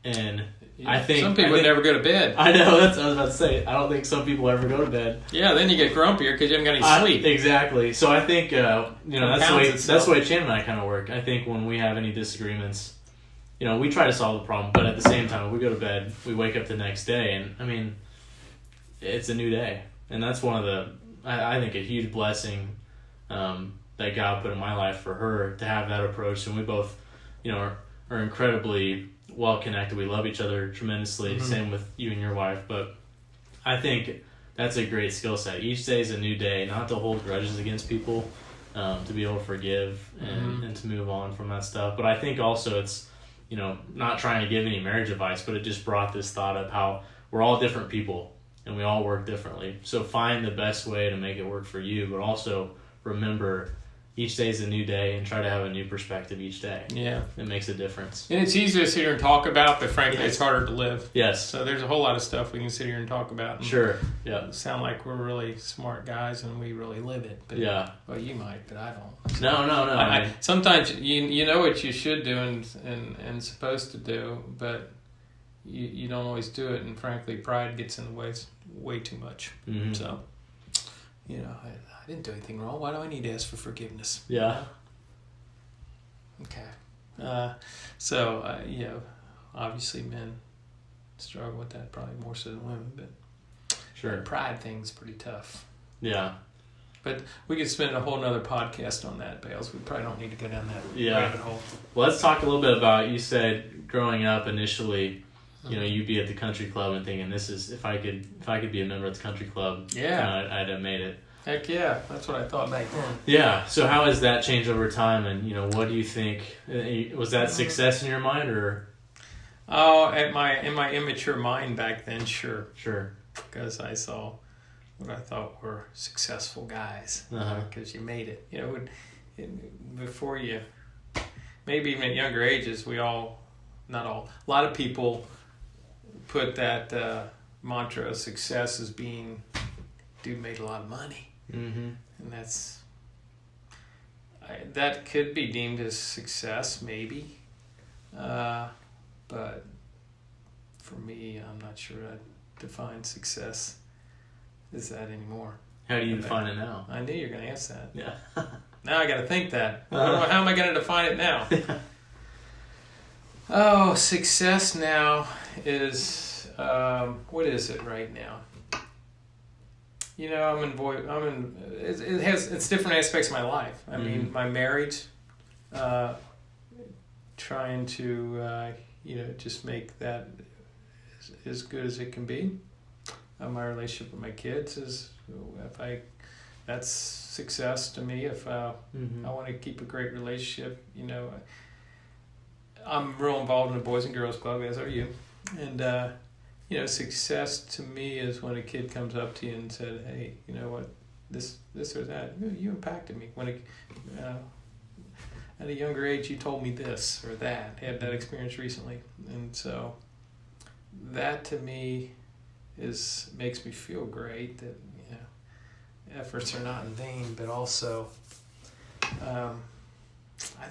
And I think some people never go to bed. I know, that's what I was about to say. I don't think some people ever go to bed. Yeah, then you get grumpier because you haven't got any sleep. Exactly. So I think that's the way Chan and I kind of work. I think when we have any disagreements, we try to solve the problem, but at the same time, when we go to bed, we wake up the next day, and it's a new day, and that's one of the I think a huge blessing that God put in my life for her to have that approach. And we both, are incredibly well connected. We love each other tremendously. Mm-hmm. Same with you and your wife. But I think that's a great skill set. Each day is a new day, not to hold grudges against people, to be able to forgive and to move on from that stuff. But I think also it's, not trying to give any marriage advice, but it just brought this thought of how we're all different people and we all work differently. So find the best way to make it work for you, but also remember each day is a new day and try to have a new perspective each day. Yeah. It makes a difference. And it's easier to sit here and talk about, but frankly, it's harder to live. Yes. So there's a whole lot of stuff we can sit here and talk about. And sure. Yeah. Sound like we're really smart guys and we really live it. But, well, you might, but I don't. So no. Sometimes you know what you should do and supposed to do, but you don't always do it. And frankly, pride gets in the way too much. Mm-hmm. So, I didn't do anything wrong. Why do I need to ask for forgiveness? Yeah. Okay. Obviously men struggle with that probably more so than women, but sure. The pride thing's pretty tough. Yeah. But we could spend a whole nother podcast on that, Bales. We probably don't need to go down that rabbit hole. Well, let's talk a little bit about, you said growing up initially, you'd be at the country club and thinking, this is, if I could be a member of the country club, I'd have made it. Heck yeah, that's what I thought back then. Yeah, so how has that changed over time, and what do you think? Was that success in your mind, or? Oh, in my immature mind back then, sure. Sure. Because I saw what I thought were successful guys. Because you made it. Before you, maybe even at younger ages, not all, a lot of people put that mantra of success as being, dude made a lot of money. Mm-hmm. And that could be deemed as success, maybe. But for me, I'm not sure I define success as that anymore. How do you define it now? I knew you were going to ask that. Yeah. Now I got to think that. How am I going to define it now? Oh, success now is, what is it right now? It's different aspects of my life. I mean, my marriage, trying to, just make that as good as it can be. my relationship with my kids is that's success to me. If I want to keep a great relationship, I'm real involved in the Boys and Girls Club, as are you. And, success to me is when a kid comes up to you and said, hey, you know what, this or that, you impacted me. When at a younger age, you told me this or that. I had that experience recently. And so that to me makes me feel great that, efforts are not in vain, but also I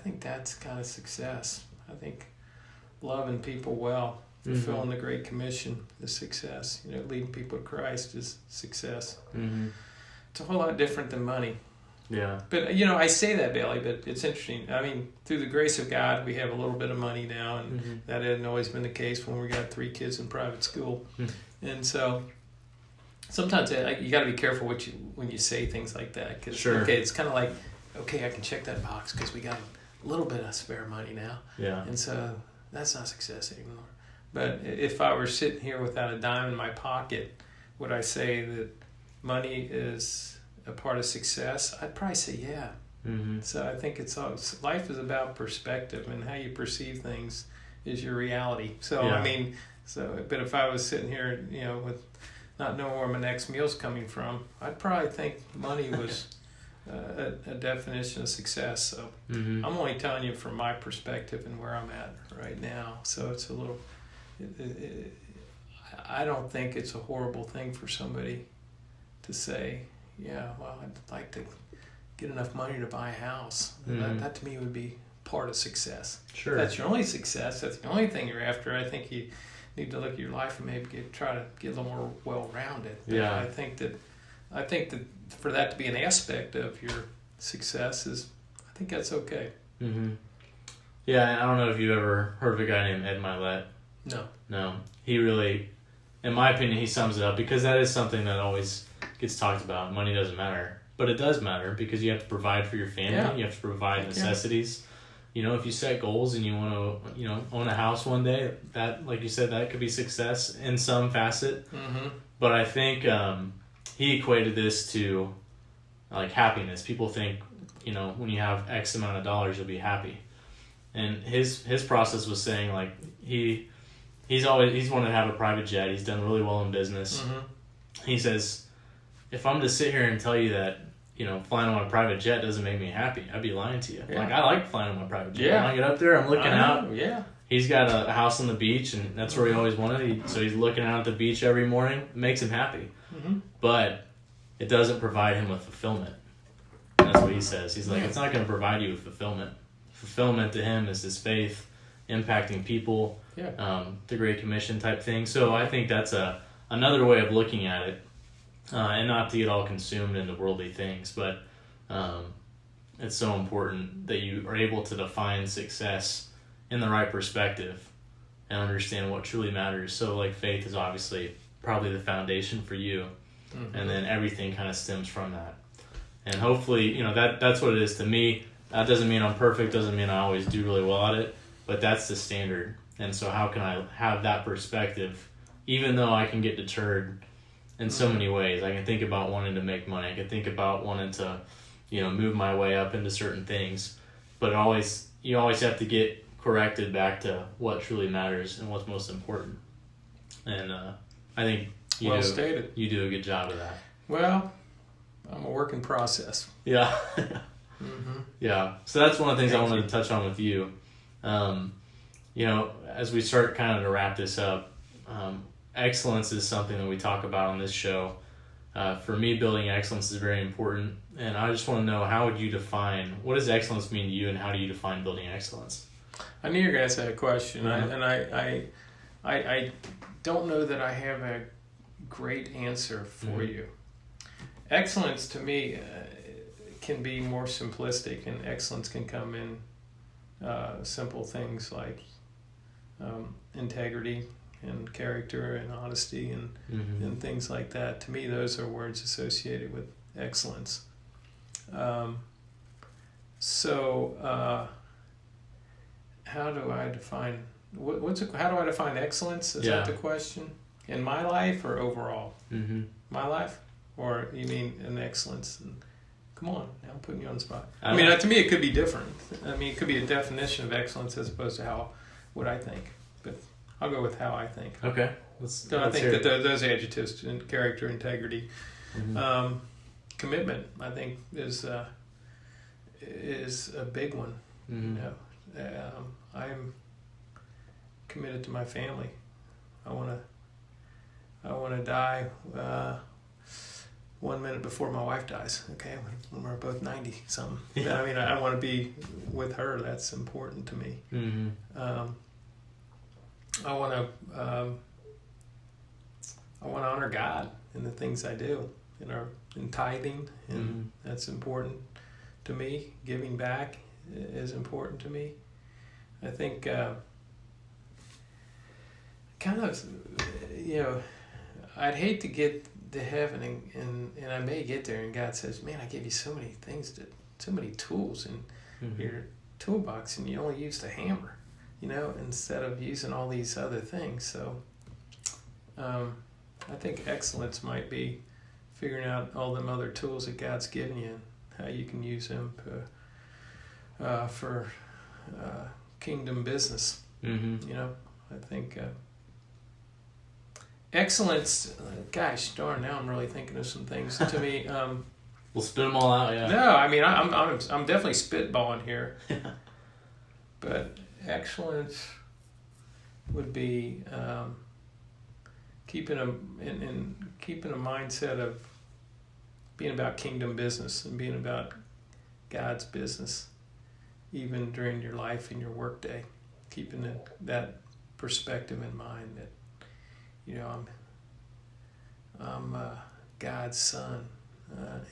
think that's kind of success. I think loving people well, fulfilling the Great Commission is success. Leading people to Christ is success. It's a whole lot different than money. Yeah. But, I say that, Bailey, but it's interesting. I mean, through the grace of God, we have a little bit of money now, and that hadn't always been the case when we got 3 kids in private school. And so sometimes you got to be careful when you say things like that. Cause, okay, it's kind of like, okay, I can check that box because we got a little bit of spare money now. Yeah. And so that's not success anymore. But if I were sitting here without a dime in my pocket, would I say that money is a part of success? I'd probably say yeah. So I think life is about perspective, and how you perceive things is your reality. So but if I was sitting here, with not knowing where my next meal's coming from, I'd probably think money was a definition of success. So I'm only telling you from my perspective and where I'm at right now. So it's a little. I don't think it's a horrible thing for somebody to say, yeah, well, I'd like to get enough money to buy a house. That to me would be part of success. Sure. If that's your only success, that's the only thing you're after, I think you need to look at your life and maybe try to get a little more well-rounded. Yeah. I think that for that to be an aspect of your success I think that's okay. Yeah, I don't know if you ever heard of a guy named Ed Milet. No. He really, in my opinion, he sums it up, because that is something that always gets talked about. Money doesn't matter, but it does matter, because you have to provide for your family. Yeah. You have to provide necessities. If you set goals and you want to, own a house one day, that, like you said, that could be success in some facet. But I think he equated this to like happiness. People think, when you have X amount of dollars, you'll be happy. And his process was saying, like, he's wanted to have a private jet. He's done really well in business. He says, if I'm to sit here and tell you that, flying on a private jet doesn't make me happy, I'd be lying to you. Yeah. Like, I like flying on my private jet. When I get up there, I'm looking out. Yeah. He's got a house on the beach, and that's where he always wanted. So he's looking out at the beach every morning. It makes him happy. But it doesn't provide him with fulfillment. That's what he says. He's like, it's not going to provide you with fulfillment. Fulfillment to him is his faith, impacting people, the Great Commission type thing. So I think that's another way of looking at it. And not to get all consumed into worldly things, but it's so important that you are able to define success in the right perspective and understand what truly matters. So, like, faith is obviously probably the foundation for you, and then everything kind of stems from that. And hopefully, that's what it is to me. That doesn't mean I'm perfect, doesn't mean I always do really well at it, but that's the standard. And so how can I have that perspective, even though I can get deterred in so many ways? I can think about wanting to make money. I can think about wanting to, move my way up into certain things. But you always have to get corrected back to what truly matters and what's most important. And I think you do a good job of that. Well, I'm a work in process. Yeah. Yeah. So that's one of the things I wanted to touch on with you. As we start kind of to wrap this up, excellence is something that we talk about on this show. For me, building excellence is very important, and I just want to know, how would you define, what does excellence mean to you, and how do you define building excellence? I knew you were going to ask that question, I don't know that I have a great answer for you. Excellence to me can be more simplistic, and excellence can come in simple things like integrity and character and honesty and things like that. To me, those are words associated with excellence. How do I define how do I define excellence? Is that the question? In my life or overall? Mm-hmm. My life? Or you mean in excellence? Come on, now I'm putting you on the spot. I I mean, to me, it could be different. I mean, it could be a definition of excellence as opposed to what I think. But I'll go with how I think. Okay. So I think that those adjectives, character, integrity, Mm-hmm. Commitment, I think is a big one. Mm-hmm. You know, I'm committed to my family. I want to die 1 minute before my wife dies. Okay, when we're both 90 something. Yeah. I mean, I want to be with her. That's important to me. Mm-hmm. I want to honor God in the things I do. In tithing, and that's important to me. Giving back is important to me. I think kind of, I'd hate to get to heaven and I may get there and God says, man, I gave you so many things, so many tools in your toolbox, and you only used a hammer, instead of using all these other things. So I think excellence might be figuring out all them other tools that God's given you and how you can use them for kingdom business. Mm-hmm. I think excellence. Gosh darn! Now I'm really thinking of some things. To me, We'll spit them all out. Yeah. no, I mean I'm definitely spitballing here, but excellence would be keeping a mindset of being about kingdom business and being about God's business, even during your life and your work day, keeping that perspective in mind that, I'm God's son,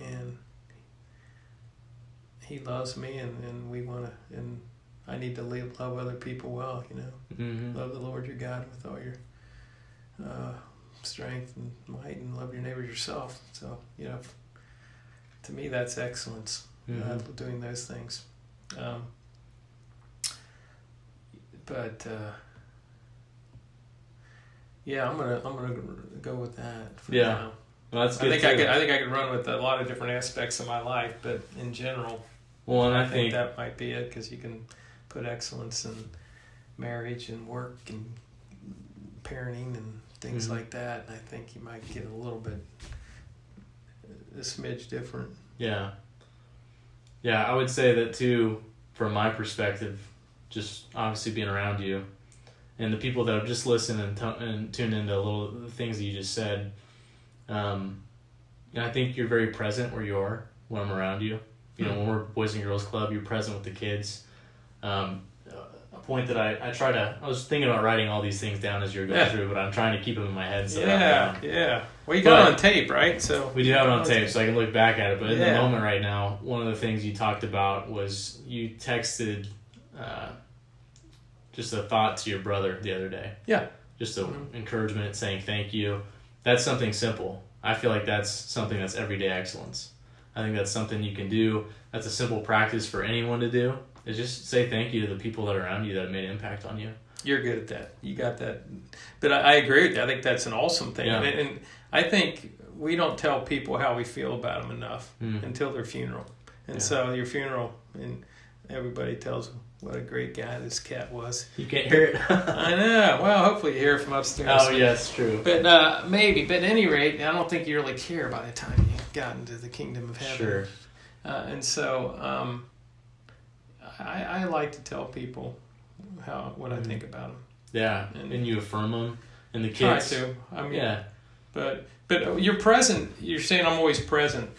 and He loves me, and we want to, and I need to love other people well, Mm-hmm. love the Lord your God with all your strength and might, and love your neighbor yourself. So, to me, that's excellence, doing those things. Yeah, I'm gonna go with that. For now. Well, that's good. I think I could run with a lot of different aspects of my life, but in general, well, and I think that might be it, because you can put excellence in marriage and work and parenting and things like that, and I think you might get a little bit, a smidge different. Yeah. Yeah, I would say that too, from my perspective, just obviously being around you and the people that have just listened and tuned into the things that you just said. I think you're very present where you are when I'm around you. When we're Boys and Girls Club, you're present with the kids. A point that I was thinking about writing all these things down as you were going through, but I'm trying to keep them in my head. So Yeah. Well, you got it on tape, right? So we do have it on tape, so I can look back at it. But in the moment right now, one of the things you talked about was you texted just a thought to your brother the other day. Yeah. Just an encouragement, saying thank you. That's something simple. I feel like that's something that's everyday excellence. I think that's something you can do. That's a simple practice for anyone to do. Is just say thank you to the people that are around you that have made an impact on you. You're good at that. You got that. But I agree with you. I think that's an awesome thing. Yeah. And I think we don't tell people how we feel about them enough until their funeral. And so your funeral, and everybody tells them what a great guy this cat was. You can't hear it. I know. Well, hopefully you hear it from upstairs. Oh, yes, true. But maybe. But at any rate, I don't think you really care by the time you got into the kingdom of heaven. Sure. And so I like to tell people what I think about them. Yeah, and you affirm them. And the kids. Try to. I mean, But you're present. You're saying I'm always present.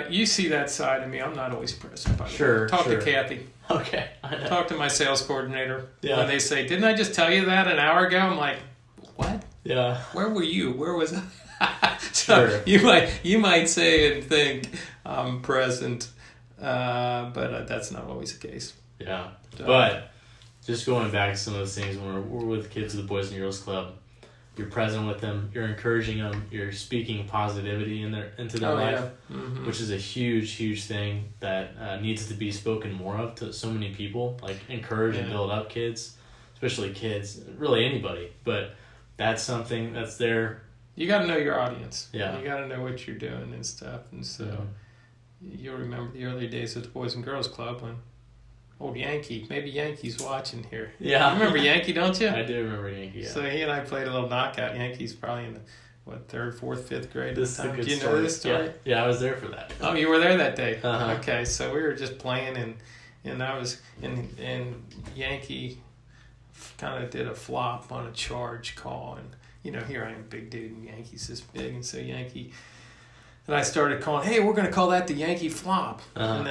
You see that side of me. I'm not always present. By the way. Talk to Kathy. Okay. I know. Talk to my sales coordinator. Yeah. When they say, "Didn't I just tell you that an hour ago?" I'm like, "What? Yeah. Where were you? Where was I?" So you might say and think I'm present, but that's not always the case. Yeah. So, but just going back to some of those things, when we're with kids at the Boys and Girls Club, you're present with them, you're encouraging them, you're speaking positivity into their life, which is a huge, huge thing that needs to be spoken more of to so many people. Like encourage and build up kids, especially kids, really anybody. But that's something that's there. You got to know your audience. Yeah. You got to know what you're doing and stuff. And so you'll remember the early days of the Boys and Girls Club when old Yankee, maybe Yankee's watching here. Yeah. You remember Yankee, don't you? I do remember Yankee. Yeah. So he and I played a little knockout. Yankee's probably in the, third, fourth, fifth grade This at is the a time. good Do you story. know this story? Yeah, I was there for that. Oh, you were there that day. Uh-huh. Okay, so we were just playing, and I was and Yankee kind of did a flop on a charge call, and here I am, big dude, and Yankee's this big, and so Yankee. And I started calling, hey, we're going to call that the Yankee flop. And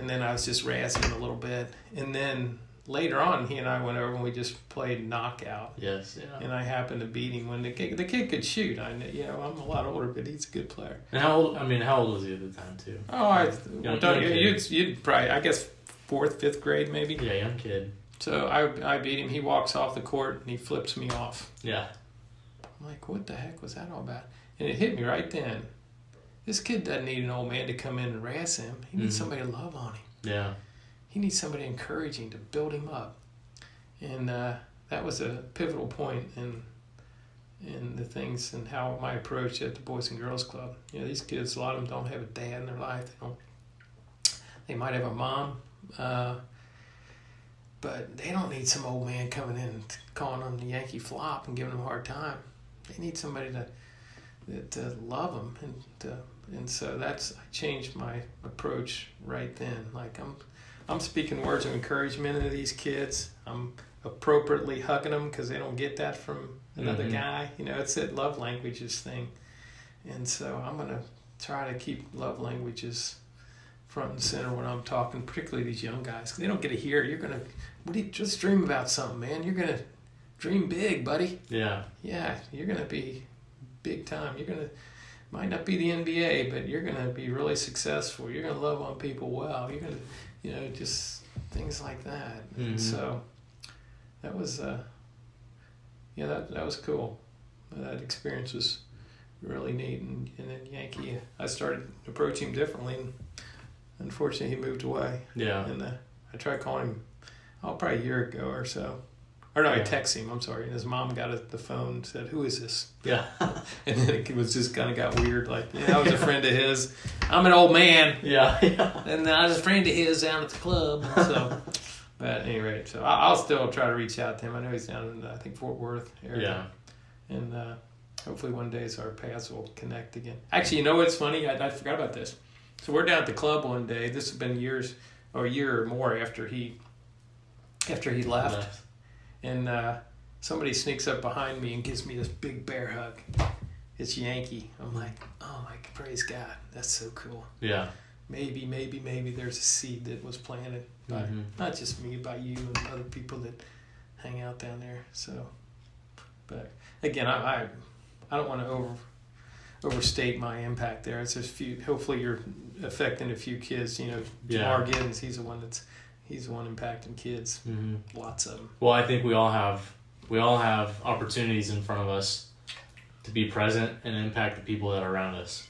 then I was just razzing him a little bit. And then later on, he and I went over and we just played knockout. Yes, yeah. And I happened to beat him when the kid could shoot. I'm a lot older, but he's a good player. And how old was he at the time, too? Oh, Young you'd probably, I guess, fourth, fifth grade maybe. Yeah, young kid. So I beat him. He walks off the court and he flips me off. Yeah. I'm like, what the heck was that all about? And it hit me right then. This kid doesn't need an old man to come in and razz him. He needs somebody to love on him. Yeah. He needs somebody encouraging to build him up. And that was a pivotal point in the things and how my approach at the Boys and Girls Club. These kids, a lot of them don't have a dad in their life. They might have a mom, but they don't need some old man coming in and calling them the Yankee flop and giving them a hard time. They need somebody to love them, and so I changed my approach right then. Like I'm speaking words of encouragement into these kids. I'm appropriately hugging them because they don't get that from another guy. It's that love languages thing, and so I'm gonna try to keep love languages front and center when I'm talking, particularly these young guys. 'Cause they don't get to hear. Just dream about something, man. You're gonna dream big, buddy. Yeah. Yeah, you're gonna be big time. Might not be the NBA, but you're gonna be really successful. You're gonna love on people well. You're gonna, just things like that. And so that was, that was cool. That experience was really neat. And then Yankee, I started approaching him differently. And unfortunately, he moved away. Yeah. And I tried calling him, probably a year ago or so. Or no, I texted him, I'm sorry. And his mom got the phone and said, who is this? Yeah. And then it was just kind of got weird. Like, I was a friend of his. I'm an old man. Yeah. And I was a friend of his down at the club. So, but at any rate, so I'll still try to reach out to him. I know he's down in, I think, Fort Worth area. Yeah. And hopefully one day our paths will connect again. Actually, what's funny? I forgot about this. So we're down at the club one day. This has been a year or more after he left. And somebody sneaks up behind me and gives me this big bear hug. It's Yankee. I'm like, oh my, praise God. That's so cool. Yeah. Maybe there's a seed that was planted by not just me, by you and other people that hang out down there. So, but again, I don't want to overstate my impact there. It's just hopefully you're affecting a few kids. Jamar Giddens, he's the one impacting kids. Lots of them. Well, I think we all have opportunities in front of us to be present and impact the people that are around us.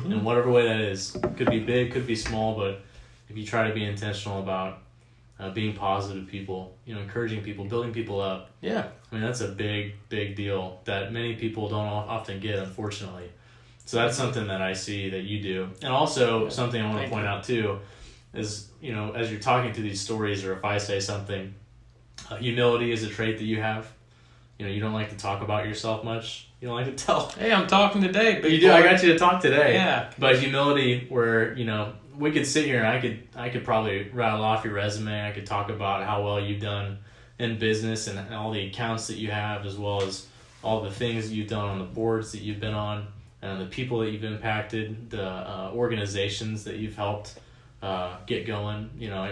In whatever way that is. Could be big, could be small, but if you try to be intentional about being positive people, encouraging people, building people up. Yeah. That's a big, big deal that many people don't often get, unfortunately. So that's something that I see that you do. And also something I want to point out too is, as you're talking through these stories, or if I say something, humility is a trait that you have. You don't like to talk about yourself much. You don't like to tell. Hey, I'm talking today. But you do. I got you to talk today. Yeah. But humility, where we could sit here and I could probably rattle off your resume. I could talk about how well you've done in business and all the accounts that you have, as well as all the things that you've done on the boards that you've been on, and the people that you've impacted, the organizations that you've helped get going.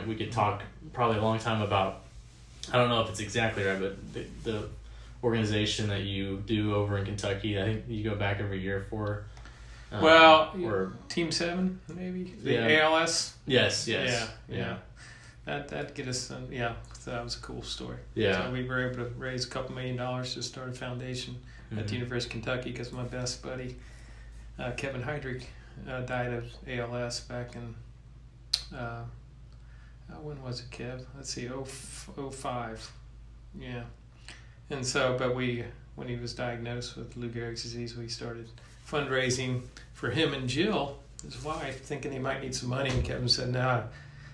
We could talk probably a long time about, I don't know if it's exactly right, but the organization that you do over in Kentucky, I think you go back every year for. Or Team 7, maybe? The ALS? Yes. Yeah. That'd get us some, so that was a cool story. Yeah. So we were able to raise a couple $1 million to start a foundation at the University of Kentucky because my best buddy, Kevin Heydrich, died of ALS back in, when was it, Kev? Let's see, 05. Yeah. And so, but we when he was diagnosed with Lou Gehrig's disease, we started fundraising for him and Jill, his wife, thinking he might need some money. And Kevin said, "No."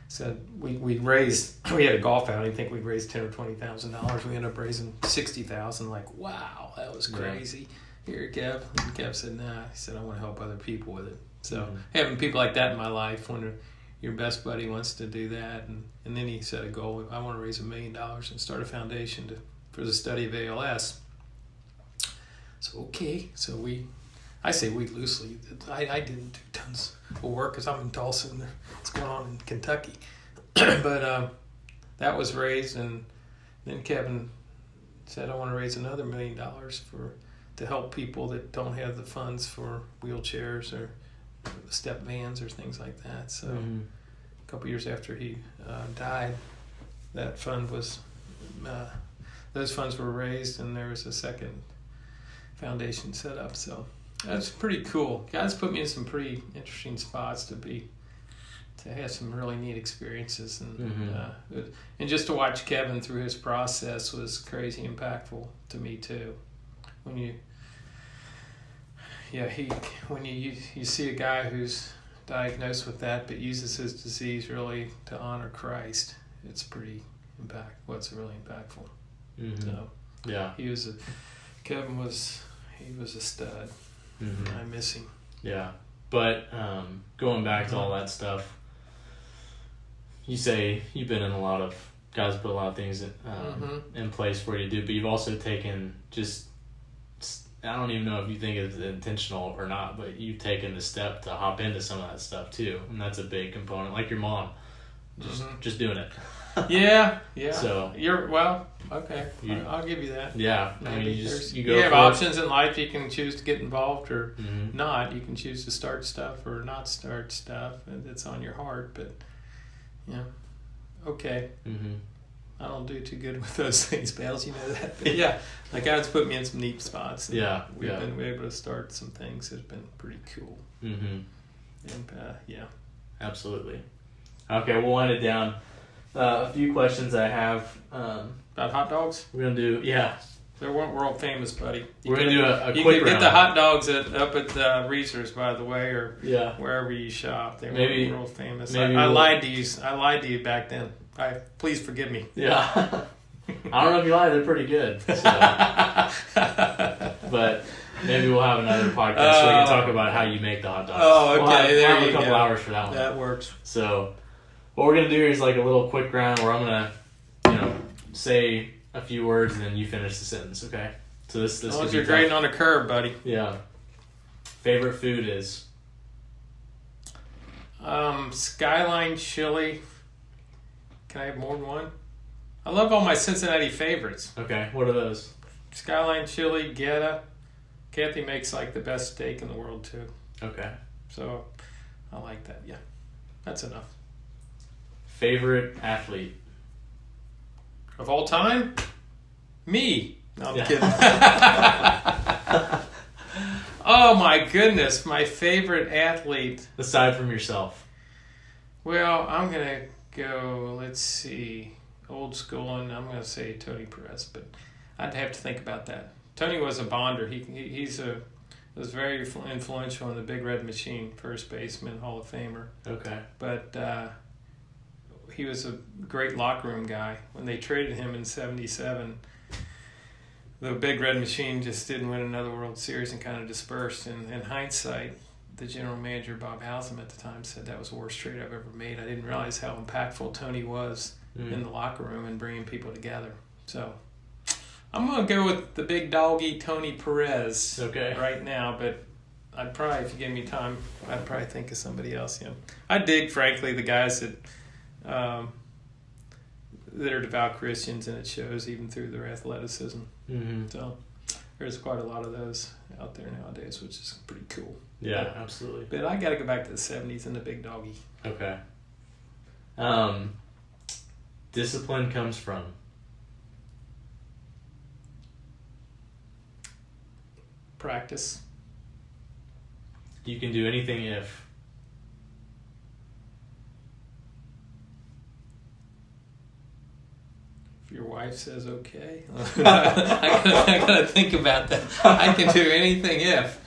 Said we raised. We had a golf outing. I think we raised $10,000 or $20,000. We ended up raising $60,000. Like, wow, that was crazy. Here, Kev. And Kev said, "Nah." He said, "I want to help other people with it." So having people like that in my life, when your best buddy wants to do that, and then he set a goal. I want to raise $1 million and start a foundation for the study of ALS. So okay, so I say we loosely. I didn't do tons of work because I'm in Tulsa and it's going on in Kentucky. But that was raised, and then Kevin said, "I want to raise another $1 million to help people that don't have the funds for wheelchairs or step vans or things like that." So a couple years after he died, that fund was those funds were raised, and there was a second foundation set up. So that's pretty cool. God's put me in some pretty interesting spots to have some really neat experiences, and just to watch Kevin through his process was crazy impactful to me too. When you see a guy who's diagnosed with that but uses his disease really to honor Christ, it's pretty impactful. It's really impactful. So yeah, Kevin was a stud. I miss him. Yeah, but going back to all that stuff, you say you've been in God's put a lot of things in place for you to do, but you've also taken I don't even know if you think it's intentional or not, but you've taken the step to hop into some of that stuff too, and that's a big component. Like your mom, just doing it. Yeah. So okay. I'll give you that. Yeah, Maybe. I mean, you have options in life. You can choose to get involved or not. You can choose to start stuff or not start stuff, and it's on your heart. But okay. I don't do too good with those things, pals. You know that. But yeah, like God's put me in some neat spots. And we've been able to start some things that have been pretty cool. And absolutely. Okay, we'll wind it down. A few questions I have. About hot dogs? We're going to do, They weren't world famous, buddy. We're going to do a quick round. You can get the hot dogs up at Reese's, by the way, or wherever you shop. They weren't world famous. I lied to you. I lied to you back then. Please forgive me. Yeah. I don't know if you lied. They're pretty good. So. But maybe we'll have another podcast so we can talk about how you make the hot dogs. Oh, okay. We'll have a couple hours for that one. That works. So what we're going to do is like a little quick round where I'm going to, say a few words and then you finish the sentence, okay? So this could be you're grading on a curve, buddy. Yeah. Favorite food is? Skyline chili. Can I have more than one? I love all my Cincinnati favorites. Okay, what are those? Skyline chili, Geta. Kathy makes like the best steak in the world too. Okay. So I like that. Yeah, that's enough. Favorite athlete? Of all time? Me. No, I'm kidding. Oh my goodness, my favorite athlete. Aside from yourself. Well, I'm going to go, let's see, old school, and I'm going to say Tony Perez, but I'd have to think about that. Tony was a bonder. He was very influential in the Big Red Machine, first baseman, Hall of Famer. Okay. But he was a great locker room guy. When they traded him in '77, the Big Red Machine just didn't win another World Series and kind of dispersed. And in hindsight, the general manager, Bob Howsam, at the time said that was the worst trade I've ever made. I didn't realize how impactful Tony was in the locker room and bringing people together. So I'm going to go with the big doggy Tony Perez right now, but I'd probably, if you gave me time, I'd probably think of somebody else. I dig, frankly, the guys that are devout Christians, and it shows even through their athleticism. So there's quite a lot of those out there nowadays, which is pretty cool. Yeah, absolutely. But I got to go back to the 70s and the big doggy. Okay. Discipline comes from? Practice. You can do anything if? If your wife says okay. I gotta think about that. I can do anything if.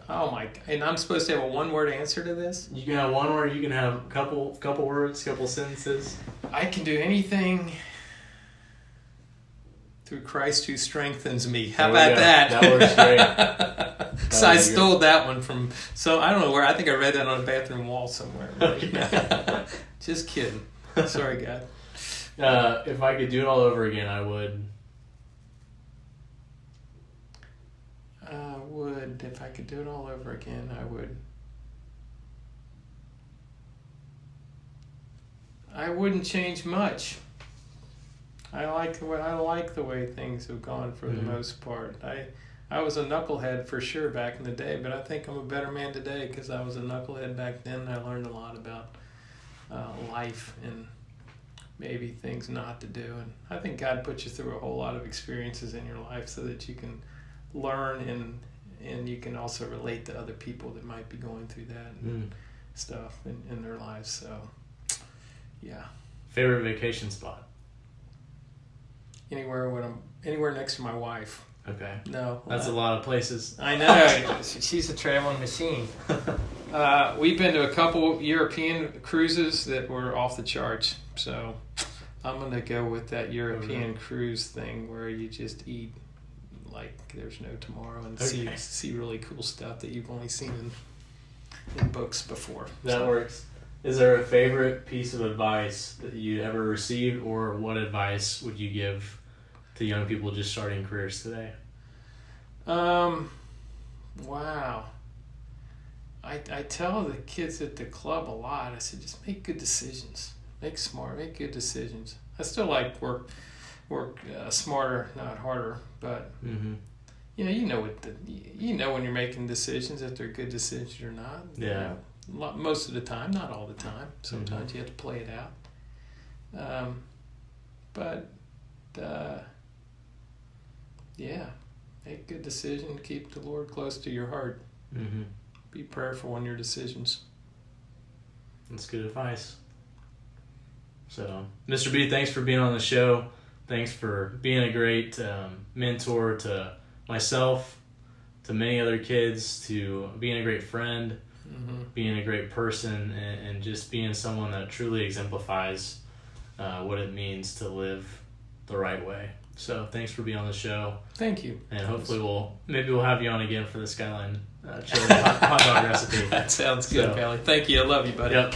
Oh my! And I'm supposed to have a one-word answer to this. You can have one word. You can have a couple words, couple sentences. I can do anything through Christ who strengthens me. How about that? That works great. So I stole that one from. So I don't know where. I think I read that on a bathroom wall somewhere. Okay. Just kidding. Sorry, God. If I could do it all over again, I would. If I could do it all over again, I would. I wouldn't change much. I like the way things have gone for the most part. I was a knucklehead for sure back in the day, but I think I'm a better man today because I was a knucklehead back then. I learned a lot about life and maybe things not to do. And I think God puts you through a whole lot of experiences in your life so that you can learn and you can also relate to other people that might be going through that and stuff in their lives. So, yeah. Favorite vacation spot? Anywhere next to my wife. Okay. No. That's a lot of places. I know. She's a traveling machine. We've been to a couple European cruises that were off the charts. So I'm going to go with that European cruise thing where you just eat like there's no tomorrow and see really cool stuff that you've only seen in books before. That works. Is there a favorite piece of advice that you ever received, or what advice would you give to young people just starting careers today? Wow. I tell the kids at the club a lot. I said, just make good decisions. Make good decisions. I still like work smarter, not harder. But you know when you're making decisions if they're good decisions or not. Yeah. Most of the time, not all the time. Sometimes you have to play it out. Make good decisions. Keep the Lord close to your heart. Be prayerful in your decisions. That's good advice. So, Mr. B, thanks for being on the show. Thanks for being a great mentor to myself, to many other kids, to being a great friend, being a great person, and just being someone that truly exemplifies what it means to live the right way. So thanks for being on the show. Thank you. And hopefully we'll have you on again for the Skyline chili hot dog recipe. That sounds good, Pally. Thank you. I love you, buddy. Yep.